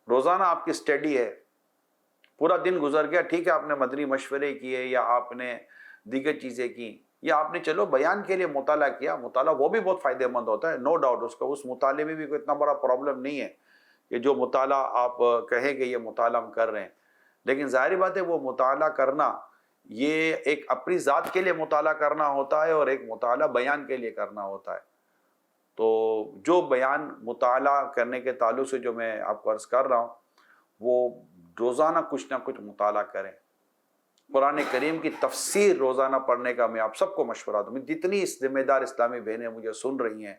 B: روزانہ آپ کی اسٹڈی ہے، پورا دن گزر گیا، ٹھیک ہے آپ نے مدنی مشورے کیے یا آپ نے دیگر چیزیں کی، یا آپ نے چلو بیان کے لیے مطالعہ کیا، مطالعہ وہ بھی بہت فائدہ مند ہوتا ہے، نو ڈاؤٹ، اس مطالعے میں بھی کوئی اتنا بڑا پرابلم نہیں ہے کہ جو مطالعہ آپ کہیں گے یہ مطالعہ ہم کر رہے ہیں۔ لیکن ظاہری بات ہے وہ مطالعہ کرنا یہ ایک اپنی ذات کے لیے مطالعہ کرنا ہوتا ہے، اور ایک مطالعہ بیان کے لیے کرنا ہوتا ہے۔ تو جو بیان مطالعہ کرنے کے تعلق سے جو میں آپ کو عرض کر رہا ہوں، وہ روزانہ کچھ نہ کچھ مطالعہ کریں۔ قرآن کریم کی تفسیر روزانہ پڑھنے کا میں آپ سب کو مشورہ دوں۔ جتنی ذمہ دار اسلامی بہنیں مجھے سن رہی ہیں،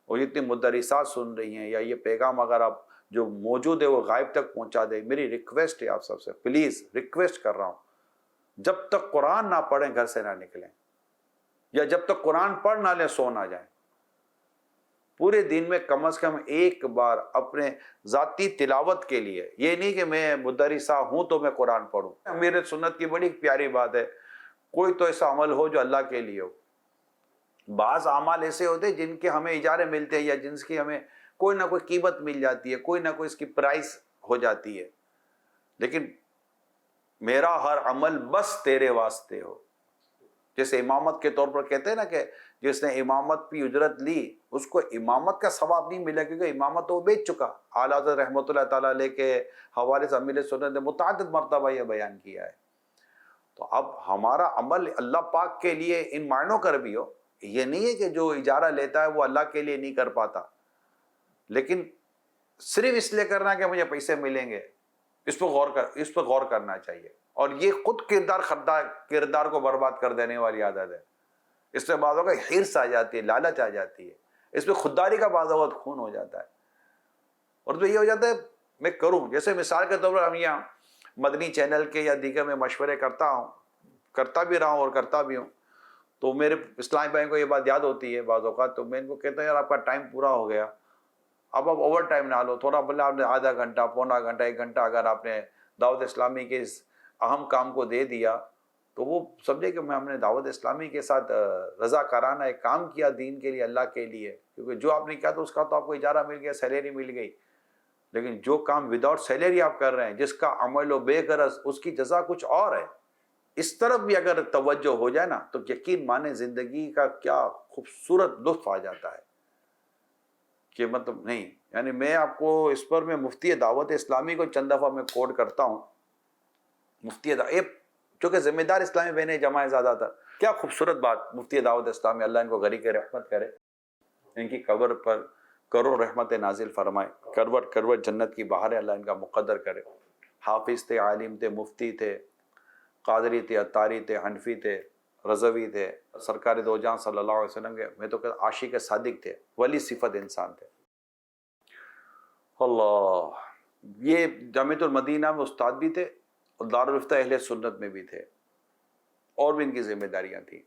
B: اور جتنی مدرسات سن رہی ہیں، یا یہ پیغام اگر آپ جو موجود ہے وہ غائب تک پہنچا دیں، میری ریکویسٹ ہے آپ سب سے، پلیز ریکویسٹ کر رہا ہوں، جب تک قرآن نہ پڑھیں گھر سے نہ نکلیں، یا جب تک قرآن پڑھ نہ لیں سو نہ جائیں۔ پورے دن میں کم از کم ایک بار اپنے ذاتی تلاوت کے لیے، یہ نہیں کہ میں مدرسہ ہوں تو میں قرآن پڑھوں۔ امیر سنت کی بڑی پیاری بات ہے، کوئی تو ایسا عمل ہو جو اللہ کے لیے ہو۔ بعض اعمال ایسے ہوتے ہیں جن کے ہمیں اجارے ملتے ہیں، یا جن کی ہمیں کوئی نہ کوئی قیمت مل جاتی ہے، کوئی نہ کوئی اس کی پرائس ہو جاتی ہے، لیکن میرا ہر عمل بس تیرے واسطے ہو. جیسے امامت کے طور پر کہتے ہیں نا کہ جس نے امامت کی اجرت لی اس کو امامت کا ثواب نہیں ملا، کیونکہ امامت تو وہ بیچ چکا. اعلیٰ حضرت رحمۃ اللہ تعالیٰ علیہ کے حوالے سے امیر سنت نے متعدد مرتبہ یہ بیان کیا ہے. تو اب ہمارا عمل اللہ پاک کے لیے ان معنوں کر بھی ہو، یہ نہیں ہے کہ جو اجارہ لیتا ہے وہ اللہ کے لیے نہیں کر پاتا، لیکن صرف اس لیے کرنا کہ مجھے پیسے ملیں گے، اس پہ غور کرنا چاہیے. اور یہ خود کردار کو برباد کر دینے والی عادت ہے. اس میں بعض اوقات حرص آ جاتی ہے، لالچ آ جاتی ہے، اس میں خودداری کا بعض اوقات خون ہو جاتا ہے. اور تو یہ ہو جاتا ہے میں کروں، جیسے مثال کے طور پر ہم یہاں مدنی چینل کے یا دیگر میں مشورے کرتا بھی رہا ہوں اور کرتا بھی ہوں، تو میرے اسلامی بھائی کو یہ بات یاد ہوتی ہے بعض اوقات، تو میں ان کو کہتا ہوں یار آپ کا ٹائم پورا ہو گیا، اب آپ اوور ٹائم نہ لو، تھوڑا بلے آپ نے آدھا گھنٹہ، پونا گھنٹہ، 1 گھنٹہ اگر آپ نے دعوت اسلامی کے اس اہم کام کو دے دیا تو وہ سمجھے کہ ہم نے دعوت اسلامی کے ساتھ رضاکارانہ ایک کام کیا دین کے لیے، اللہ کے لیے. کیونکہ جو آپ نے کیا تو اس کا تو آپ کو اجارہ مل گیا، سیلری مل گئی، لیکن جو کام وداؤٹ سیلری آپ کر رہے ہیں، جس کا عمل و بے غرض، اس کی جزا کچھ اور ہے. اس طرف بھی اگر توجہ ہو جائے نا تو یقین مانے زندگی کا کیا خوبصورت لطف آ جاتا ہے. کہ مطلب نہیں، یعنی میں آپ کو اس پر میں مفتی دعوت اسلامی کو چند دفعہ میں کوٹ کرتا ہوں. مفتی چونکہ ذمہ دار اسلامی بہنیں جمع زیادہ تھا، کیا خوبصورت بات. مفتی دعوت اسلامی، اللہ ان کو غریق رحمت کرے، ان کی قبر پر کروڑ رحمت نازل فرمائے، کروٹ کروٹ جنت کی بہاریں اللہ ان کا مقدر کرے. حافظ تھے، عالم تھے، مفتی تھے، قادری تھے، عطاری تھے، حنفی تھے، رضوی تھے، سرکار دو جہاں صلی اللہ علیہ وسلم کے میں تو کہتا عاشق صادق تھے، ولی صفت انسان تھے. اللہ، یہ جامعۃ المدینہ میں استاد بھی تھے اور دارالفتہ اہل سنت میں بھی تھے، اور بھی ان کی ذمہ داریاں تھیں.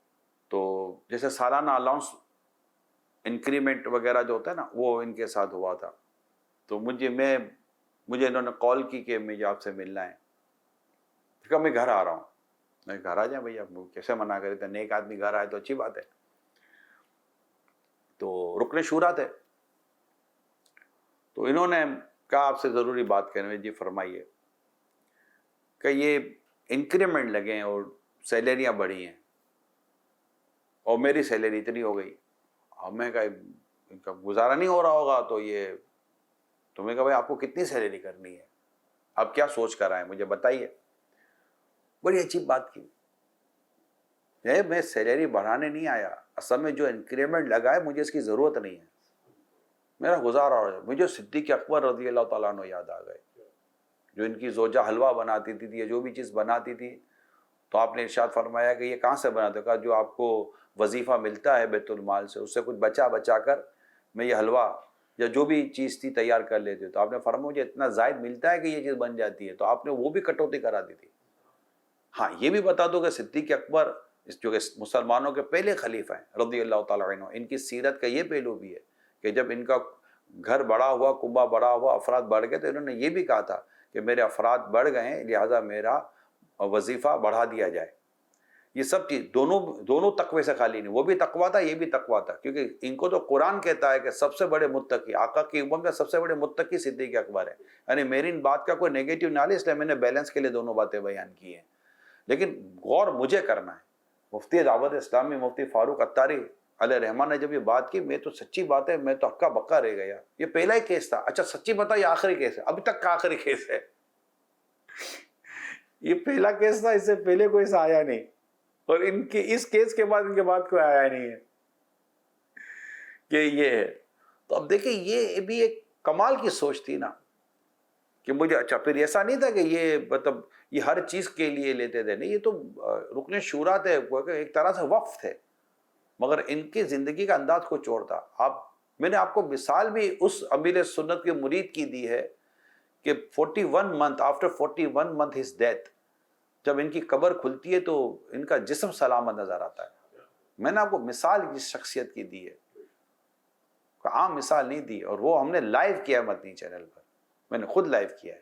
B: تو جیسے سالانہ الاؤنس انکریمنٹ وغیرہ جو ہوتا ہے نا وہ ان کے ساتھ ہوا تھا. تو مجھے انہوں نے کال کی کہ مجھے آپ سے ملنا ہے. کہا میں گھر آ رہا ہوں. میں گھر آ جائیں بھائی، آپ کیسے منع کرے تھے، نیک آدمی گھر آئے تو اچھی بات ہے. تو رکن شورا تھے، تو انہوں نے کہا آپ سے ضروری بات کریں. جی فرمائیے. کہ یہ انکریمنٹ لگے ہیں اور سیلریاں بڑھی ہیں اور میری سیلری اتنی ہو گئی. اب میں کہا ان کا گزارا نہیں ہو رہا ہوگا، تو میں کہا بھائی آپ کو کتنی سیلری کرنی ہے، آپ کیا سوچ کر آئے مجھے بتائیے. بڑی عجیب بات کی. میں سیلری بڑھانے نہیں آیا، اصل میں جو انکریمنٹ لگا ہے مجھے اس کی ضرورت نہیں ہے، میرا گزارا ہو جائے. مجھے صدیق اکبر رضی اللہ تعالیٰ عنہ یاد آ گئے، جو ان کی زوجہ حلوہ بناتی تھی یا جو بھی چیز بناتی تھی. تو آپ نے ارشاد فرمایا کہ یہ کہاں سے بناتے؟ کہا جو آپ کو وظیفہ ملتا ہے بیت المال سے، اس سے کچھ بچا کر میں یہ حلوہ یا جو بھی چیز تھی تیار کر لیتے. تو آپ نے فرمایا مجھے اتنا زائد ملتا ہے کہ یہ چیز بن جاتی ہے. تو آپ نے وہ بھی کٹوتی کرا دی تھی. ہاں یہ بھی بتا دو کہ صدیق اکبر جو کہ مسلمانوں کے پہلے خلیفہ ہیں رضی اللہ تعالیٰ عنہ، ان کی سیرت کا یہ پہلو بھی ہے کہ جب ان کا گھر بڑا ہوا، کنبہ بڑا ہوا، افراد بڑھ گئے، تو انہوں نے یہ بھی کہا تھا کہ میرے افراد بڑھ گئے ہیں لہٰذا میرا وظیفہ بڑھا دیا جائے. یہ سب چیز دونوں تقوی سے خالی نہیں، وہ بھی تقویٰ تھا، یہ بھی تقویٰ تھا. کیونکہ ان کو تو قرآن کہتا ہے کہ سب سے بڑے متقی، آقا کی امت میں سب سے بڑے متقی صدیق اکبر ہے. یعنی میری ان بات کا کوئی نیگیٹو نہ لے، اس لیے میں نے بیلنس کے لیے دونوں باتیں بیان کی ہیں. لیکن غور مجھے کرنا ہے. مفتی دعوت اسلامی مفتی فاروق عطاری علیہ رحمان نے جب یہ بات کی، میں تو سچی بات ہے میں تو ہکا بکا رہ گیا. یہ پہلا ہی کیس تھا. اچھا سچی بتا، یہ آخری کیس ہے، ابھی تک کا آخری کیس ہے. یہ پہلا کیس تھا، اس سے پہلے کوئی ایسا آیا نہیں، اور ان کے اس کیس کے بعد ان کے بعد کوئی آیا نہیں ہے کہ یہ ہے. تو اب دیکھیں یہ بھی ایک کمال کی سوچ تھی نا کہ مجھے اچھا پھر ایسا نہیں تھا کہ یہ مطلب یہ ہر چیز کے لیے لیتے تھے، نہیں، یہ تو رکن شورا تھے، ایک طرح سے وقف تھے، مگر ان کی زندگی کا انداز کچھ اور تھا. میں نے آپ کو مثال بھی اس امیر سنت کے مرید کی دی ہے کہ 41 month after 41 month his death جب ان کی قبر کھلتی ہے تو ان کا جسم سلامت نظر آتا ہے. میں نے آپ کو مثال اس شخصیت کی دی ہے، عام مثال نہیں دی، اور وہ ہم نے لائیو کیا ہے مدنی چینل پر. میں نے خود لائیو کیا ہے.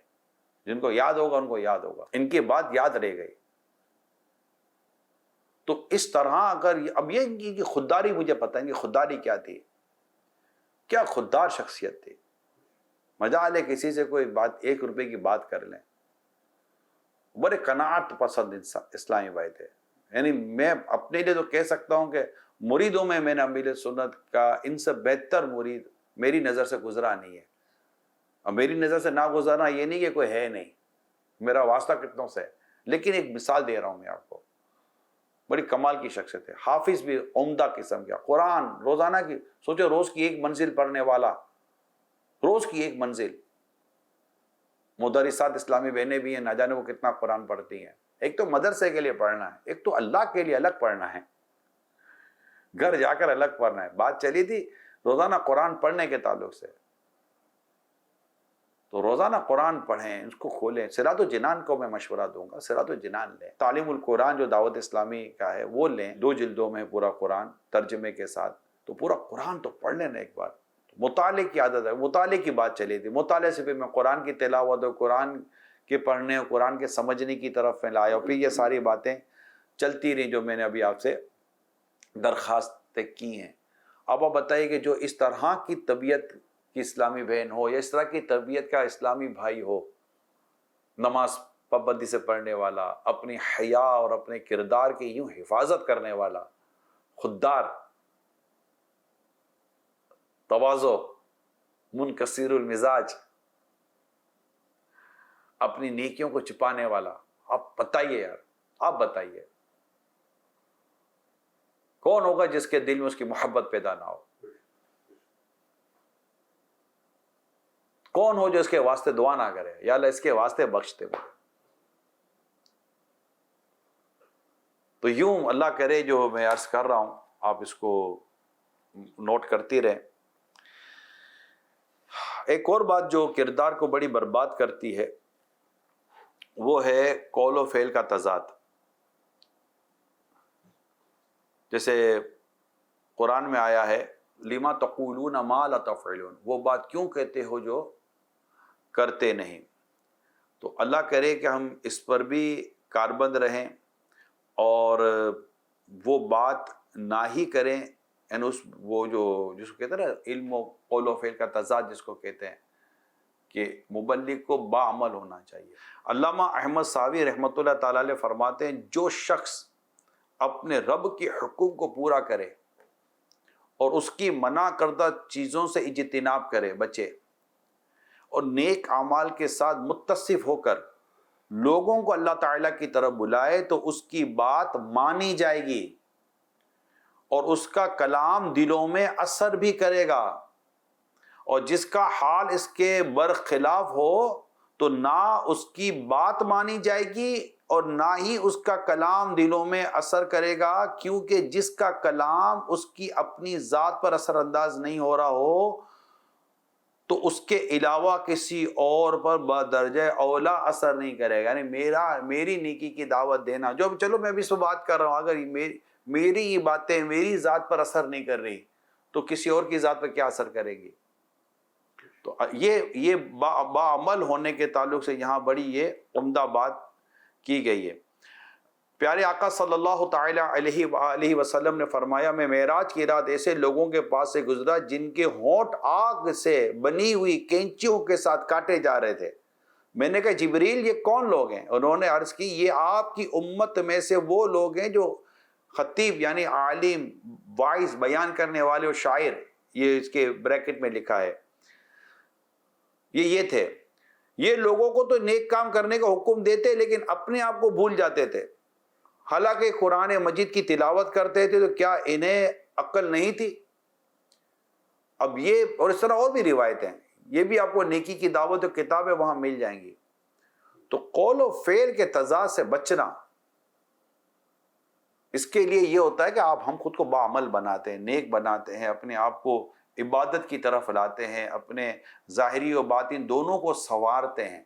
B: جن کو یاد ہوگا ان کو یاد ہوگا، ان کی بات یاد رہ گئی. تو اس طرح اگر اب یہ کہ خودداری، مجھے پتہ ہے کہ خودداری کیا تھی، کیا خوددار شخصیت تھی. مجال ہے کسی سے کوئی بات 1 روپے کی بات کر لیں بڑے قناعت پسند اسلامی بھائی تھے. یعنی میں اپنے لیے تو کہہ سکتا ہوں کہ مریدوں میں نے امیر سنت کا ان سے بہتر مرید میری نظر سے گزرا نہیں ہے. اور میری نظر سے نہ گزرنا یہ نہیں کہ کوئی ہے نہیں، میرا واسطہ کتنوں سے ہے. لیکن ایک مثال دے رہا ہوں میں آپ کو، بڑی کمال کی شخصیت ہے، حافظ بھی عمدہ قسم کا، قرآن روزانہ کی سوچو، روز کی ایک منزل پڑھنے والا، روز کی ایک منزل. مدرسات اسلامی بہنیں بھی ہیں، نہ جانے وہ کتنا قرآن پڑھتی ہیں. ایک تو مدرسے کے لیے پڑھنا ہے، ایک تو اللہ کے لیے الگ پڑھنا ہے، گھر جا کر الگ پڑھنا ہے. بات چلی تھی روزانہ قرآن پڑھنے کے تعلق سے، تو روزانہ قرآن پڑھیں، اس کو کھولیں. صراط الجنان کو میں مشورہ دوں گا، صراط الجنان لیں. تعلیم القرآن جو دعوت اسلامی کا ہے وہ لیں، 2 جلدوں میں پورا قرآن ترجمے کے ساتھ. تو پورا قرآن تو پڑھ لینا ایک بار. مطالعے کی عادت ہے، مطالعے کی بات چلی تھی. مطالعے سے پھر میں قرآن کی تلاوت اور قرآن کے پڑھنے اور قرآن کے سمجھنے کی طرف میں لایا، اور پھر یہ ساری باتیں چلتی رہیں جو میں نے ابھی آپ سے درخواستیں کی ہیں. اب آپ بتائیے کہ جو اس طرح کی طبیعت کی اسلامی بہن ہو، یا اس طرح کی تربیت کا اسلامی بھائی ہو، نماز پابندی سے پڑھنے والا، اپنی حیا اور اپنے کردار کی یوں حفاظت کرنے والا، خوددار، تواضع، منکسر المزاج، اپنی نیکیوں کو چھپانے والا. آپ بتائیے یار، آپ بتائیے کون ہوگا جس کے دل میں اس کی محبت پیدا نہ ہو؟ کون ہو جو اس کے واسطے دعا نہ کرے، یا اللہ اس کے واسطے بخش دے. تو یوں اللہ کرے جو میں عرض کر رہا ہوں آپ اس کو نوٹ کرتی رہیں. ایک اور بات جو کردار کو بڑی برباد کرتی ہے وہ ہے قول و فعل کا تضاد. جیسے قرآن میں آیا ہے لما تقولون ما لا تفعلون، وہ بات کیوں کہتے ہو جو کرتے نہیں. تو اللہ کرے کہ ہم اس پر بھی کاربند رہیں اور وہ بات نہ ہی کریں. یعنی وہ جو جس کو کہتے ہیں نا علم و قول و فعل کا تضاد جس کو کہتے ہیں، کہ مبلغ کو باعمل ہونا چاہیے. علامہ احمد ساوی رحمۃ اللہ تعالی علیہ فرماتے ہیں جو شخص اپنے رب کے حکم کو پورا کرے اور اس کی منع کردہ چیزوں سے اجتناب کرے، بچے، اور نیک اعمال کے ساتھ متصف ہو کر لوگوں کو اللہ تعالیٰ کی طرف بلائے تو اس کی بات مانی جائے گی اور اس کا کلام دلوں میں اثر بھی کرے گا. اور جس کا حال اس کے برخلاف ہو تو نہ اس کی بات مانی جائے گی اور نہ ہی اس کا کلام دلوں میں اثر کرے گا، کیونکہ جس کا کلام اس کی اپنی ذات پر اثر انداز نہیں ہو رہا ہو تو اس کے علاوہ کسی اور پر بدرجہ اولا اثر نہیں کرے گا. یعنی میری نیکی کی دعوت دینا، جو چلو میں بھی اس پہ بات کر رہا ہوں، اگر میری یہ باتیں میری ذات پر اثر نہیں کر رہی تو کسی اور کی ذات پر کیا اثر کرے گی؟ تو یہ باعمل ہونے کے تعلق سے یہاں بڑی یہ عمدہ بات کی گئی ہے. پیارے آقا صلی اللہ تعالی علیہ وآلہ وسلم نے فرمایا میں معراج کی رات ایسے لوگوں کے پاس سے گزرا جن کے ہونٹ آگ سے بنی ہوئی کینچیوں کے ساتھ کاٹے جا رہے تھے. میں نے کہا جبریل یہ کون لوگ ہیں؟ انہوں نے عرض کی یہ آپ کی امت میں سے وہ لوگ ہیں جو خطیب یعنی عالم، واعظ، بیان کرنے والے اور شاعر، یہ اس کے بریکٹ میں لکھا ہے، یہ تھے. یہ لوگوں کو تو نیک کام کرنے کا حکم دیتے لیکن اپنے آپ کو بھول جاتے تھے. حالانکہ قرآن مجید کی تلاوت کرتے تھے تو کیا انہیں عقل نہیں تھی؟ اب یہ اور اس طرح اور بھی روایتیں، یہ بھی آپ کو نیکی کی دعوت و کتابیں وہاں مل جائیں گی. تو قول و فعل کے تضاد سے بچنا، اس کے لیے یہ ہوتا ہے کہ ہم خود کو باعمل بناتے ہیں، نیک بناتے ہیں، اپنے آپ کو عبادت کی طرف لاتے ہیں، اپنے ظاہری و باطن دونوں کو سنوارتے ہیں.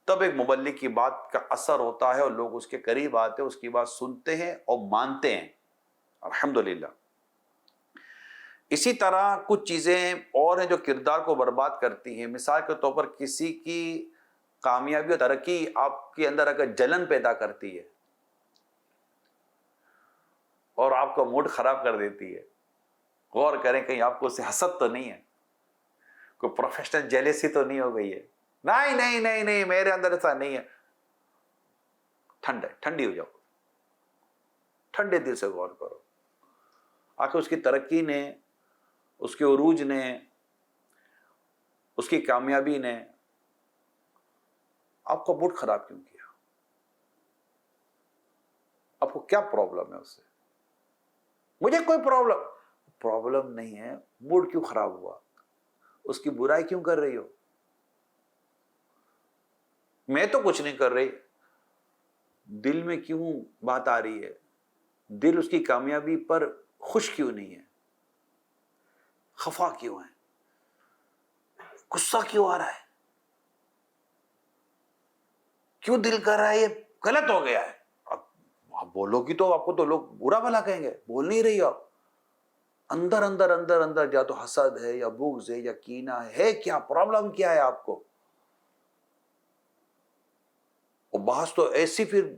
B: تب ایک مبلغ کی بات کا اثر ہوتا ہے اور لوگ اس کے قریب آتے ہیں، اس کی بات سنتے ہیں اور مانتے ہیں. الحمدللہ. اسی طرح کچھ چیزیں اور ہیں جو کردار کو برباد کرتی ہیں. مثال کے طور پر کسی کی کامیابی اور ترقی آپ کے اندر اگر جلن پیدا کرتی ہے اور آپ کا موڈ خراب کر دیتی ہے، غور کریں کہیں آپ کو اس سے حسد تو نہیں ہے، کوئی پروفیشنل جیلیسی تو نہیں ہو گئی ہے. نہیں میرے اندر ایسا نہیں ہے. ٹھنڈی ہو جاؤ, ٹھنڈے دل سے غور کرو. آخر اس کی ترقی نے, اس کے عروج نے, اس کی کامیابی نے آپ کا موڈ خراب کیوں کیا؟ آپ کو کیا پرابلم ہے اس سے؟ مجھے کوئی پرابلم نہیں ہے, موڈ کیوں خراب ہوا؟ اس کی برائی کیوں کر رہی ہو؟ میں تو کچھ نہیں کر رہی, دل میں کیوں بات آ رہی ہے؟ دل اس کی کامیابی پر خوش کیوں نہیں ہے؟ خفا کیوں ہے؟ غصہ کیوں آ رہا ہے؟ کیوں دل کر رہا ہے یہ غلط ہو گیا ہے؟ اب آپ بولو گی تو آپ کو تو لوگ برا بھلا کہیں گے, بول نہیں رہی آپ. اندر اندر اندر اندر یا تو حسد ہے یا بغض ہے یا کینہ ہے, کیا پرابلم کیا ہے آپ کو؟ اور بحث تو ایسی پھر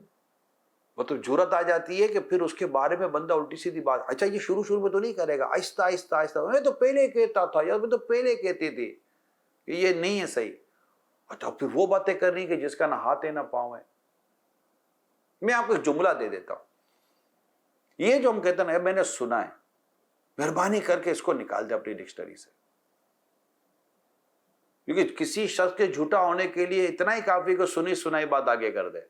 B: مطلب جرأت آ جاتی ہے کہ پھر اس کے بارے میں بندہ الٹی سیدھی بات, اچھا یہ شروع میں تو نہیں کرے گا, آہستہ آہستہ آہستہ, میں تو پہلے کہتا تھا یا میں تو پہلے کہتی تھی کہ یہ نہیں ہے صحیح. اچھا پھر وہ باتیں کرنی کہ جس کا نہ ہاتھ ہے نہ پاؤں ہے. میں آپ کو ایک جملہ دے دیتا ہوں, یہ جو ہم کہتے ہیں نا میں نے سنا ہے, مہربانی کر کے اس کو نکال دے اپنی ڈکشنری سے, کیونکہ کسی شخص کے جھوٹا ہونے کے لیے اتنا ہی کافی کہ سنی سنائی بات آگے کر دے.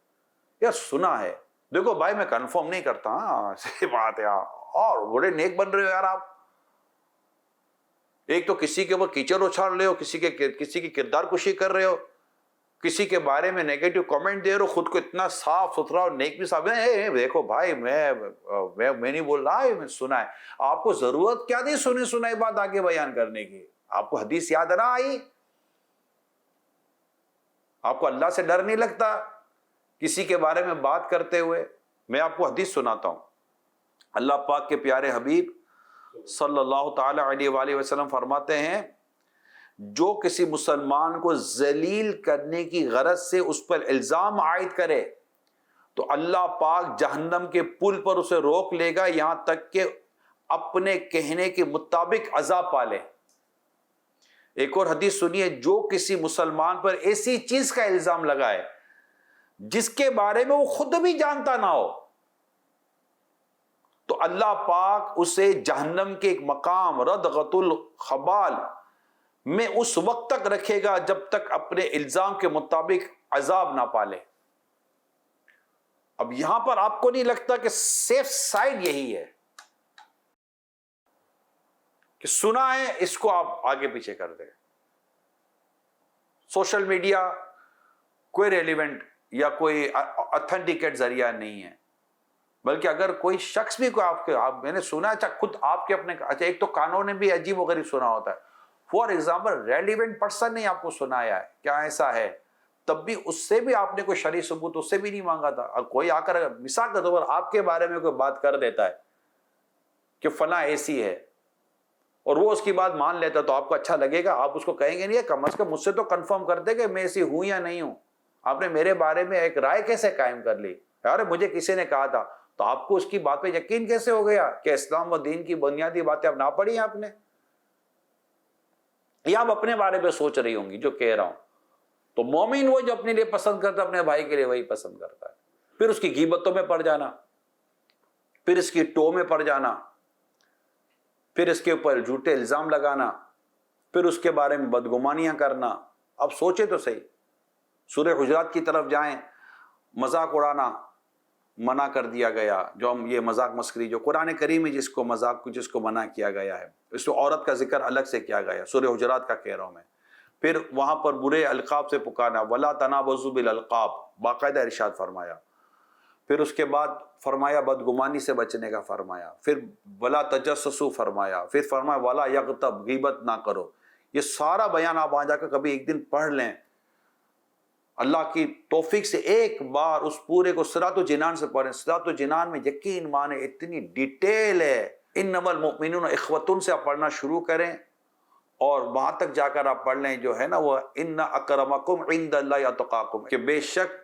B: یار سنا ہے, دیکھو بھائی میں کنفرم نہیں کرتا, ہاں صحیح بات ہے, اور بڑے نیک بن رہے ہو یار آپ. ایک تو کسی کے اوپر کیچڑ اچھال رہے ہو, کسی کی کردار کشی کر رہے ہو, کسی کے بارے میں نیگیٹو کامنٹ دے رہے ہو, خود کو اتنا صاف ستھرا اور نیک بھی صاف. دیکھو بھائی میں نہیں بول رہا, میں سنا ہے. آپ کو ضرورت کیا تھی سنی سنائی بات آگے بیان کرنے کی؟ آپ کو حدیث یاد نہ آئی؟ آپ کو اللہ سے ڈر نہیں لگتا کسی کے بارے میں بات کرتے ہوئے؟ میں آپ کو حدیث سناتا ہوں. اللہ پاک کے پیارے حبیب صلی اللہ تعالی علیہ وآلہ وسلم فرماتے ہیں, جو کسی مسلمان کو ذلیل کرنے کی غرض سے اس پر الزام عائد کرے تو اللہ پاک جہنم کے پل پر اسے روک لے گا یہاں تک کہ اپنے کہنے کے مطابق عذاب پالے. ایک اور حدیث سنیے, جو کسی مسلمان پر ایسی چیز کا الزام لگائے جس کے بارے میں وہ خود بھی جانتا نہ ہو تو اللہ پاک اسے جہنم کے ایک مقام ردغۃ الخبال میں اس وقت تک رکھے گا جب تک اپنے الزام کے مطابق عذاب نہ پالے. اب یہاں پر آپ کو نہیں لگتا کہ سیف سائڈ یہی ہے کہ سنا ہے اس کو آپ آگے پیچھے کر دیں؟ سوشل میڈیا کوئی ریلیونٹ یا کوئی اتھینٹیکیٹ ذریعہ نہیں ہے, بلکہ اگر کوئی شخص بھی کوئی میں نے سنا, اچھا خود آپ کے اپنے, اچھا ایک تو کانوں نے بھی عجیب و غریب سنا ہوتا ہے. فار ایگزامپل ریلیونٹ پرسن نے آپ کو سنایا ہے, کیا ایسا ہے؟ تب بھی اس سے بھی آپ نے کوئی شرعی ثبوت اس سے بھی نہیں مانگا تھا. اور کوئی آ کر مثال کے طور پر آپ کے بارے میں کوئی بات کر دیتا ہے کہ فلاں ایسی ہے اور وہ اس کی بات مان لیتا تو آپ کو اچھا لگے گا؟ آپ اس کو کہیں گے نہیں کم از کم مجھ سے تو کنفرم کر دے کہ میں ایسی ہوں یا نہیں ہوں. آپ نے میرے بارے میں ایک رائے کیسے قائم کر لی؟ یار مجھے کسی نے کہا تھا, تو آپ کو اس کی بات پہ یقین کیسے ہو گیا کہ اسلام و دین کی بنیادی باتیں اب نہ پڑھی ہیں آپ نے؟ یا آپ اپنے بارے میں سوچ رہی ہوں گی جو کہہ رہا ہوں. تو مومن وہ جو اپنے لیے پسند کرتا ہے اپنے بھائی کے لیے وہی پسند کرتا ہے. پھر اس کی غیبتوں میں پڑ جانا, پھر اس کی ٹو میں پڑ جانا, پھر اس کے اوپر جھوٹے الزام لگانا, پھر اس کے بارے میں بدگمانیاں کرنا. اب سوچے تو صحیح, سورہ حجرات کی طرف جائیں, مذاق اڑانا منع کر دیا گیا. جو ہم یہ مذاق مسخری جو قرآن کریم میں جس کو منع کیا گیا ہے, اس کو عورت کا ذکر الگ سے کیا گیا, سورہ حجرات کا کہہ رہا ہوں میں. پھر وہاں پر برے القاب سے پکارنا, ولا تنابزوا بالالقاب, باقاعدہ ارشاد فرمایا. پھر اس کے بعد فرمایا بدگمانی سے بچنے کا فرمایا. پھر ولا تجسسوا فرمایا. پھر فرمایا ولا یغتب, غیبت نہ کرو. یہ سارا بیان آپ وہاں جا کر کبھی ایک دن پڑھ لیں, اللہ کی توفیق سے ایک بار اس پورے کو صراط الجنان سے پڑھیں. صراط الجنان میں یقین مانے اتنی ڈیٹیل ہے. انما المؤمنون اخوۃ سے آپ پڑھنا شروع کریں اور وہاں تک جا کر آپ پڑھ لیں جو ہے نا وہ ان اکرمکم عند اللہ اتقاکم, کہ بے شک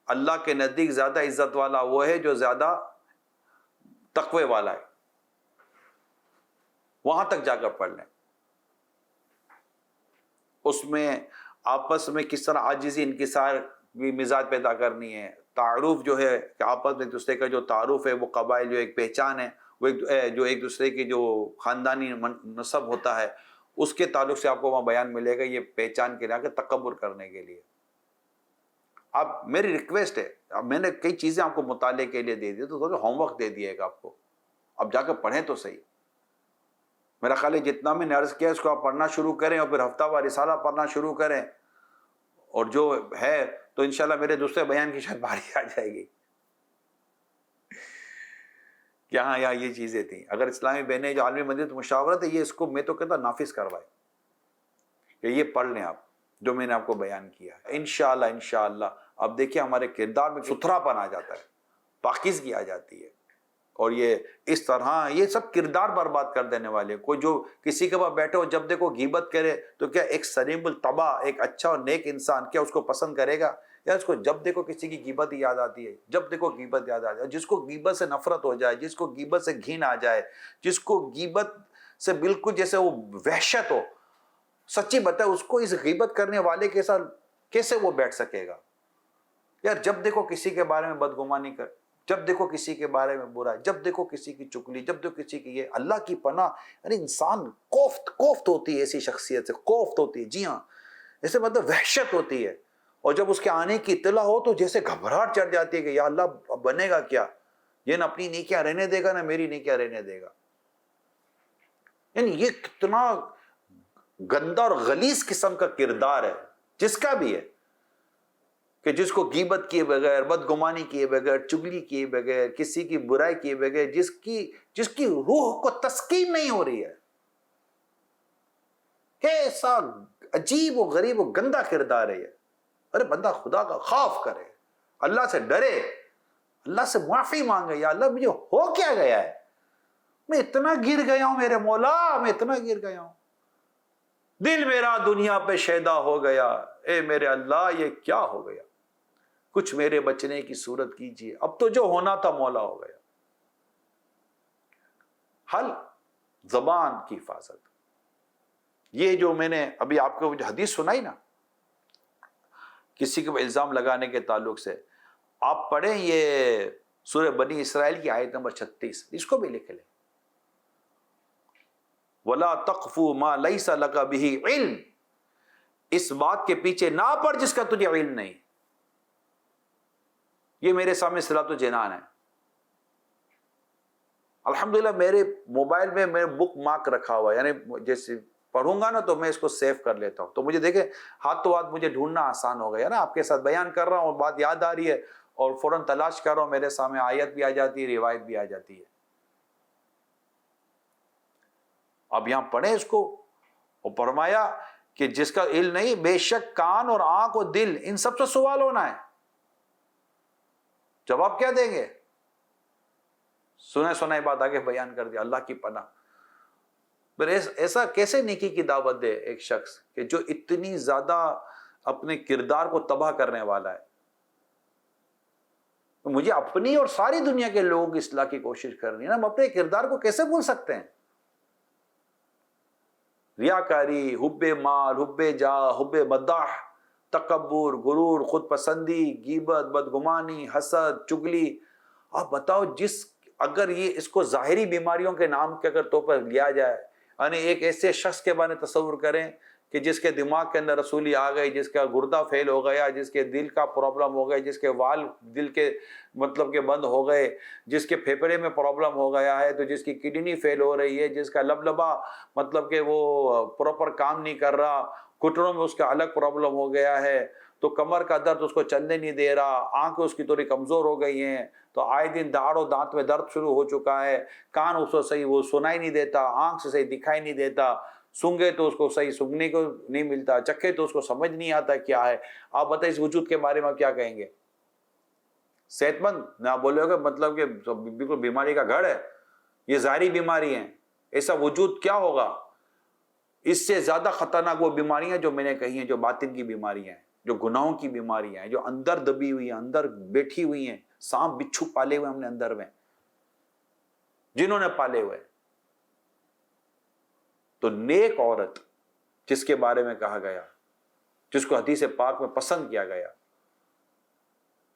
B: اللہ کے نزدیک زیادہ عزت والا وہ ہے جو زیادہ تقوی والا ہے. وہاں تک جا کر پڑھ لیں. اس میں آپس میں کس طرح عاجزی انکسار بھی مزاج پیدا کرنی ہے. تعارف جو ہے کہ آپس میں ایک دوسرے کا جو تعارف ہے وہ قبائل جو ایک پہچان ہے وہ جو ایک دوسرے کی جو خاندانی نسب ہوتا ہے اس کے تعلق سے آپ کو وہاں بیان ملے گا. یہ پہچان کے لیے کہ تکبر کرنے کے لیے. اب میری ریکویسٹ ہے, اب میں نے کئی چیزیں آپ کو مطالعے کے لیے دے دی تو تھوڑا ہوم ورک دے دیے گا آپ کو, اب جا کے پڑھیں تو صحیح. میرا خیال ہے جتنا میں نے عرض کیا اس کو آپ پڑھنا شروع کریں اور پھر ہفتہ وار رسالہ پڑھنا شروع کریں, اور جو ہے تو انشاءاللہ میرے دوسرے بیان کی شاید باری آ جائے گی کہ ہاں یہاں یہ چیزیں تھیں. اگر اسلامی بہنیں جو عالمی مجلس مشاورت ہے یہ اس کو میں تو کہتا نافذ کروائے کہ یہ پڑھ لیں آپ جو میں نے آپ کو بیان کیا ہے. انشاءاللہ اب دیکھیے ہمارے کردار میں ستھرا پن آ جاتا ہے, پاکیزگی آ جاتی ہے. اور یہ اس طرح یہ سب کردار برباد کر دینے والے. کوئی جو کسی کے پاس بیٹھے ہو جب دیکھو غیبت کرے تو کیا ایک سلیم الطبع ایک اچھا اور نیک انسان کیا اس کو پسند کرے گا؟ یا اس کو جب دیکھو کسی کی غیبت ہی یاد آتی ہے, جب دیکھو غیبت یاد آ جائے. جس کو غیبت سے نفرت ہو جائے, جس کو غیبت سے گھن آ جائے, جس کو غیبت سے بالکل جیسے وہ وحشت ہو, سچی بتائے اس کو اس غیبت کرنے والے کے ساتھ کیسے وہ بیٹھ سکے گا؟ یار جب دیکھو کسی کے بارے میں بدگمانی کر, جب دیکھو کسی کے بارے میں برا, جب دیکھو کسی کی چگلی, جب دیکھو کسی کی یہ. اللہ کی پناہ, یعنی انسان کوفت ہوتی ہے ایسی شخصیت سے, کوفت ہوتی ہے. جی ہاں, ایسے مطلب وحشت ہوتی ہے. اور جب اس کے آنے کی اطلاع ہو تو جیسے گھبراہٹ چڑھ جاتی ہے کہ یا اللہ بنے گا کیا, یہ نہ اپنی نیکیاں رہنے دے گا نہ میری نیکیاں رہنے دے گا. یعنی یہ کتنا گندا اور غلیظ قسم کا کردار ہے جس کا بھی ہے, کہ جس کو غیبت کیے بغیر, بدگمانی کیے بغیر, چگلی کیے بغیر, کسی کی برائی کیے بغیر, جس کی روح کو تسکین نہیں ہو رہی ہے. کیسا عجیب و غریب و گندا کردار ہے یہ. ارے بندہ خدا کا خوف کرے, اللہ سے ڈرے, اللہ سے معافی مانگے. یا اللہ مجھے ہو کیا گیا ہے, میں اتنا گر گیا ہوں میرے مولا, میں اتنا گر گیا ہوں, دل میرا دنیا پہ شیدا ہو گیا. اے میرے اللہ یہ کیا ہو گیا, کچھ میرے بچنے کی صورت کیجیے. اب تو جو ہونا تھا مولا ہو گیا. حل زبان کی حفاظت. یہ جو میں نے ابھی آپ کو جو حدیث سنائی نا کسی کے الزام لگانے کے تعلق سے, آپ پڑھیں یہ سورہ بنی اسرائیل کی آیت نمبر 36, اس کو بھی لکھ لیں. وَلَا تَقْفُ مَا لَيْسَ لَكَ بِهِ عِلْمٍ, اس بات کے پیچھے نہ پڑ جس کا تجھے علم نہیں. یہ میرے سامنے صراط الجنان ہے. الحمدللہ میرے موبائل میں میں بک مارک رکھا ہوا ہے, یعنی جیسے پڑھوں گا نا تو میں اس کو سیو کر لیتا ہوں. تو مجھے دیکھیں ہاتھ تو ہاتھ مجھے ڈھونڈنا آسان ہو گیا نا, آپ کے ساتھ بیان کر رہا ہوں اور بات یاد آ رہی ہے اور فوراً تلاش کر رہا ہوں, میرے سامنے آیت بھی آ جاتی ہے, روایت بھی آ جاتی ہے. اب یہاں پڑھیں اس کو, اور فرمایا کہ جس کا علم نہیں, بے شک کان اور آنکھ اور دل ان سب سے سوال ہونا ہے. جواب کیا دیں گے؟ سنائی بات آگے بیان کر دیا. اللہ کی پناہ. پھر ایسا کیسے نیکی کی دعوت دے ایک شخص کہ جو اتنی زیادہ اپنے کردار کو تباہ کرنے والا ہے. مجھے اپنی اور ساری دنیا کے لوگوں کی اصلاح کی کوشش کرنی ہے نا, ہم اپنے کردار کو کیسے بھول سکتے ہیں؟ ریاکاری, حب مال, حب جاہ, حب مداح, تکبر, غرور, خود پسندی, غیبت, بدگمانی, حسد, چگلی. آپ بتاؤ اگر یہ اس کو ظاہری بیماریوں کے نام کے اگر طور پر لیا جائے, یعنی ایک ایسے شخص کے بارے میں تصور کریں کہ جس کے دماغ کے اندر رسولی آ گئی, جس کا گردہ فیل ہو گیا, جس کے دل کا پرابلم ہو گیا, جس کے وال دل کے مطلب کہ بند ہو گئے, جس کے پھیپھڑے میں پرابلم ہو گیا ہے, تو جس کی کڈنی فیل ہو رہی ہے, جس کا لبلبا مطلب کہ وہ پراپر کام نہیں کر رہا, گھٹنوں میں اس کا الگ پرابلم ہو گیا ہے, تو کمر کا درد اس کو چلنے نہیں دے رہا, آنکھیں اس کی تھوڑی کمزور ہو گئی ہیں, تو آئے دن داڑھ و دانت میں درد شروع ہو چکا ہے, کان اس کو صحیح وہ سنائی نہیں دیتا, آنکھ سے صحیح دکھائی نہیں دیتا, سونگے تو اس کو صحیح سونگنے کو نہیں ملتا, چکھے تو اس کو سمجھ نہیں آتا کیا ہے. آپ بتائیں اس وجود کے بارے میں کیا کہیں گے؟ صحت مند نہ بولے گا مطلب کہ بالکل بیماری کا گھر ہے, یہ ظاہری بیماری ہیں. ایسا وجود کیا ہوگا؟ اس سے زیادہ خطرناک وہ بیماریاں جو میں نے کہی ہیں, جو باطن کی بیماریاں ہیں, جو گناہوں کی بیماریاں ہیں, جو اندر دبی ہوئی ہیں, اندر بیٹھی ہوئی ہیں. سانپ بچھو پالے ہوئے ہم نے اندر میں, جنہوں نے پالے ہوئے. تو نیک عورت جس کے بارے میں کہا گیا, جس کو حدیث پاک میں پسند کیا گیا,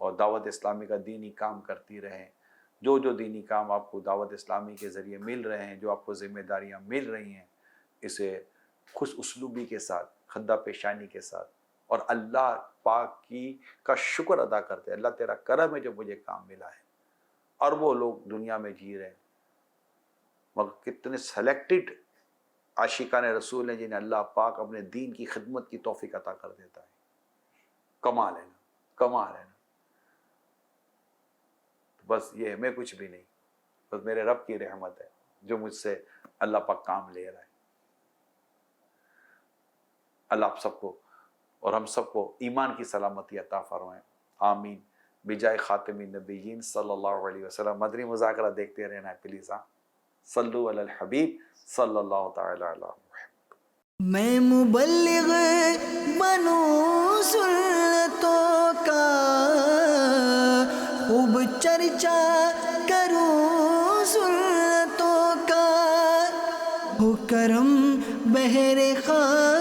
B: اور دعوت اسلامی کا دینی کام کرتی رہیں. جو دینی کام آپ کو دعوت اسلامی کے ذریعے مل رہے ہیں، جو آپ کو ذمہ داریاں مل رہی ہیں، اسے خوش اسلوبی کے ساتھ، خدہ پیشانی کے ساتھ اور اللہ پاک کا شکر ادا کرتے. اللہ تیرا کرم ہے جو مجھے کام ملا ہے. اربوں لوگ دنیا میں جی رہے ہیں، مگر کتنے سلیکٹڈ عاشقان رسول ہیں جنہیں اللہ پاک اپنے دین کی خدمت کی توفیق عطا کر دیتا ہے. کمال ہے نا، کمال ہے نا. بس یہ میں کچھ بھی نہیں، بس میرے رب کی رحمت ہے جو مجھ سے اللہ پاک کام لے رہا ہے. اللہ آپ سب کو اور ہم سب کو ایمان کی سلامتی عطا فرمائے. آمین. بجائے خاتم النبیین صلی اللہ علیہ وسلم. مدنی مذاکرہ دیکھتے رہنا ہے پلیز. ہاں، صلو علی الحبیب صلی اللہ تعالی علی محمد.
A: میں مبلغ بنوں سنتوں کا، خوب چرچا کروں سنتوں کا، ہو کرم بہر خاک